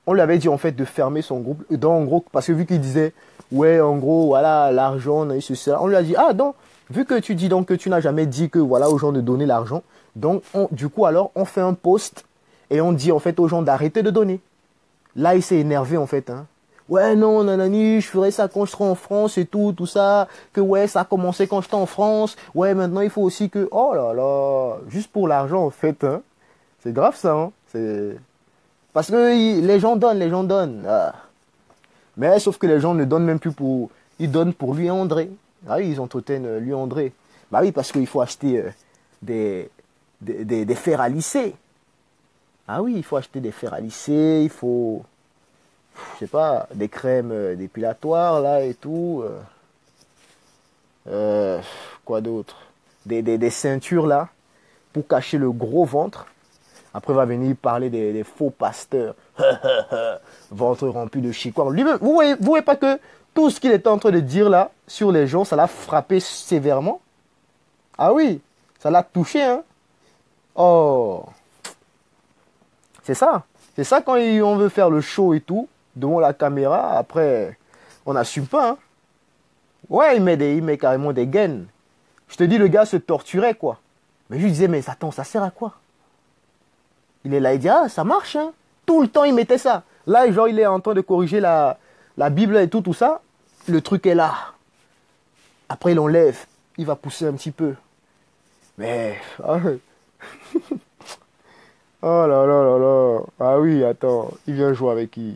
on lui avait dit, en fait, de fermer son groupe. Donc, en gros, parce que vu qu'il disait, ouais, en gros, voilà, l'argent, on a eu ceci, on lui a dit, ah, donc, vu que tu dis donc que tu n'as jamais dit que, voilà, aux gens de donner l'argent, donc, du coup, alors, on fait un post et on dit, en fait, aux gens d'arrêter de donner. Là, il s'est énervé, en fait, hein. Ouais, non, nanani, je ferai ça quand je serai en France et tout, tout ça. Que ouais, ça a commencé quand j'étais en France. Ouais, maintenant, il faut aussi que... Oh là là, juste pour l'argent, en fait, hein. C'est grave, ça, hein. C'est... Parce que les gens donnent, les gens donnent. Ah. Mais sauf que les gens ne donnent même plus pour... Ils donnent pour lui et André. Ah oui, ils entretiennent lui et André. Bah oui, parce qu'il faut acheter des, des fers à lisser. Ah oui, il faut acheter des fers à lisser, il faut... Je sais pas, des crèmes dépilatoires, là, et tout. Euh, quoi d'autre? Des ceintures, là, pour cacher le gros ventre. Après, il va venir parler des faux pasteurs. Ventre rempli de chicoire. Lui-même, vous voyez pas que tout ce qu'il était en train de dire, là, sur les gens, ça l'a frappé sévèrement? Ah oui, ça l'a touché, hein? Oh, c'est ça. C'est ça quand on veut faire le show et tout, devant la caméra, après, on n'assume pas, hein. Ouais, il met carrément des gaines. Je te dis, le gars se torturait, quoi. Mais je lui disais, mais attends, ça sert à quoi? Il est là, il dit, ah, ça marche, hein. Tout le temps, il mettait ça. Là, genre, il est en train de corriger la Bible et tout, tout ça. Le truc est là. Après, il enlève. Il va pousser un petit peu. Mais, ah, oh là là là là. Ah oui, attends, il vient jouer avec qui?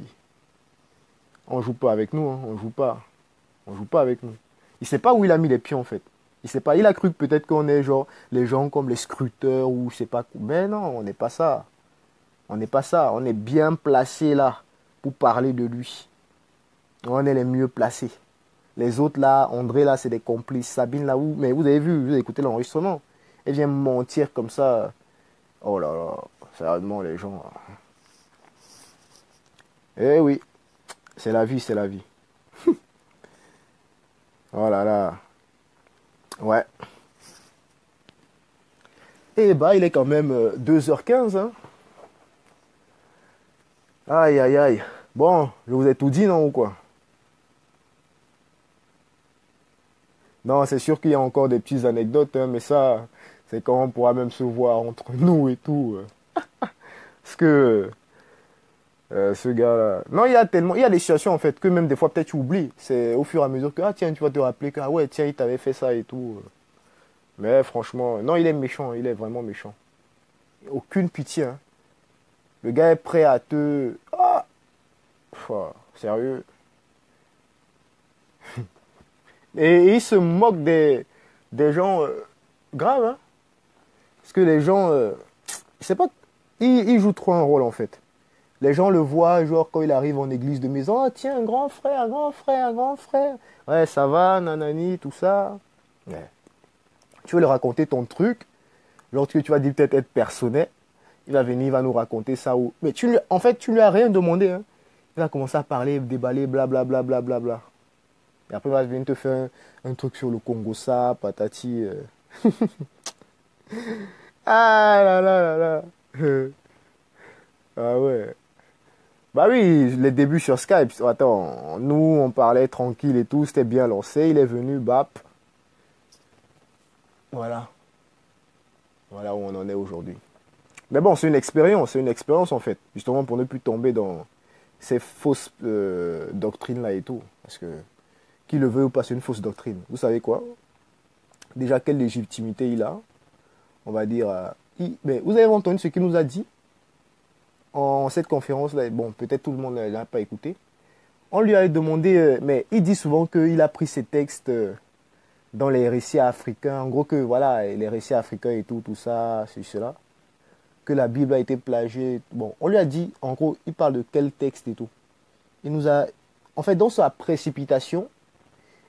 On joue pas avec nous, hein. On joue pas. On joue pas avec nous. Il sait pas où il a mis les pieds en fait. Il sait pas. Il a cru que peut-être qu'on est genre les gens comme les scruteurs ou je sais pas quoi. Mais non, on n'est pas ça. On n'est pas ça. On est bien placé là pour parler de lui. On est les mieux placés. Les autres là, André là, c'est des complices. Sabine là, où mais vous avez vu, vous avez écouté l'enregistrement. Elle vient mentir comme ça. Oh là là, sérieusement les gens. Eh oui, c'est la vie, c'est la vie. Oh là là. Ouais. Eh bah, il est quand même 2h15, hein. Aïe, aïe, aïe. Bon, je vous ai tout dit, non, ou quoi? Non, c'est sûr qu'il y a encore des petites anecdotes, hein, mais ça, c'est quand on pourra même se voir entre nous et tout. Parce que ce gars-là... Non, il y a tellement... Il y a des situations, en fait, que même des fois, peut-être tu oublies. C'est au fur et à mesure que, ah tiens, tu vas te rappeler que, ah ouais, tiens, il t'avait fait ça et tout. Mais franchement, non, il est méchant, il est vraiment méchant. Aucune pitié, hein. Le gars est prêt à te... Ah, sérieux. Et il se moque des gens graves, hein. Parce que les gens, c'est pas, il joue trop un rôle en fait. Les gens le voient, genre quand il arrive en église de maison, ah tiens, un grand frère, un grand frère, un grand frère. Ouais, ça va, nanani, tout ça. Ouais. Tu veux lui raconter ton truc, lorsque tu vas dire peut-être être personnel, il va venir, il va nous raconter ça. Mais en fait, tu lui as rien demandé, hein. Il va commencer à parler, déballer, blablabla, blablabla. Bla, bla, bla. Et après, il va venir te faire un truc sur le Congo, ça, patati. Ah là là là là. Ah ouais. Bah oui, les débuts sur Skype. Attends, nous, on parlait tranquille et tout, c'était bien lancé. Il est venu, bap. Voilà. Voilà où on en est aujourd'hui. Mais bon, c'est une expérience en fait. Justement pour ne plus tomber dans ces fausses doctrines là et tout. Parce que, qui le veut ou pas, c'est une fausse doctrine. Vous savez quoi? Déjà, quelle légitimité il a? On va dire. Mais vous avez entendu ce qu'il nous a dit en cette conférence-là? Bon, peut-être tout le monde ne l'a pas écouté. On lui a demandé, mais il dit souvent qu'il a pris ses textes dans les récits africains. En gros, que voilà, les récits africains et tout, tout ça, c'est cela. Que la Bible a été plagiée. Bon, on lui a dit, en gros, il parle de quel texte et tout. Il nous a, en fait, dans sa précipitation,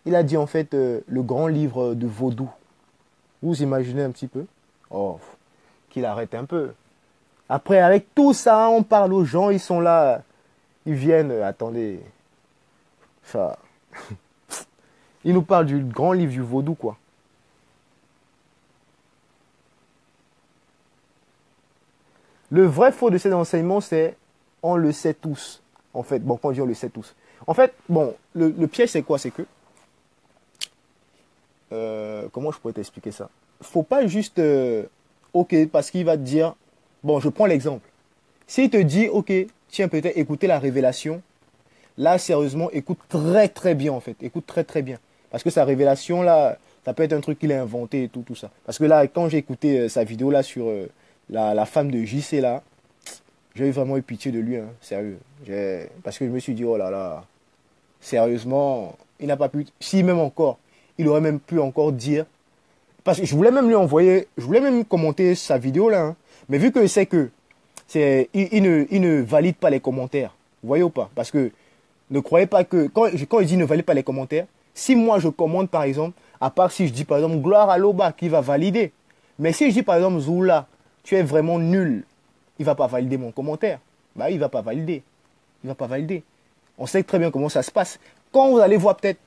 il a dit en fait le grand livre de Vaudou. Vous imaginez un petit peu? Oh, qu'il arrête un peu. Après, avec tout ça, on parle aux gens, ils sont là, ils viennent, attendez, ça, ils nous parlent du grand livre du Vaudou, quoi. Le vrai faux de ces enseignements, c'est on le sait tous. En fait, bon, quand je dis on le sait tous. En fait, bon, le piège, c'est quoi? C'est que, comment je pourrais t'expliquer ça? Faut pas juste, ok, parce qu'il va te dire, bon, je prends l'exemple. S'il te dit, ok, tiens, peut-être écouter la révélation, là, sérieusement, écoute très très bien, en fait. Écoute très très bien. Parce que sa révélation, là, ça peut être un truc qu'il a inventé et tout, tout ça. Parce que là, quand j'ai écouté sa vidéo, là, sur la femme de JC, là, j'ai vraiment eu pitié de lui, hein, sérieux. Parce que je me suis dit, oh là là, sérieusement, il n'a pas pu, si même encore, il aurait même pu encore dire, parce que je voulais même lui envoyer, je voulais même commenter sa vidéo là, hein, mais vu que c'est que, il ne valide pas les commentaires, vous voyez ou pas? Parce que ne croyez pas que, quand il dit ne valide pas les commentaires, si moi je commente par exemple, à part si je dis par exemple gloire à Loba qui va valider, mais si je dis par exemple Zoula, tu es vraiment nul, il va pas valider mon commentaire. Bah il va pas valider. Il va pas valider. On sait très bien comment ça se passe. Quand vous allez voir peut-être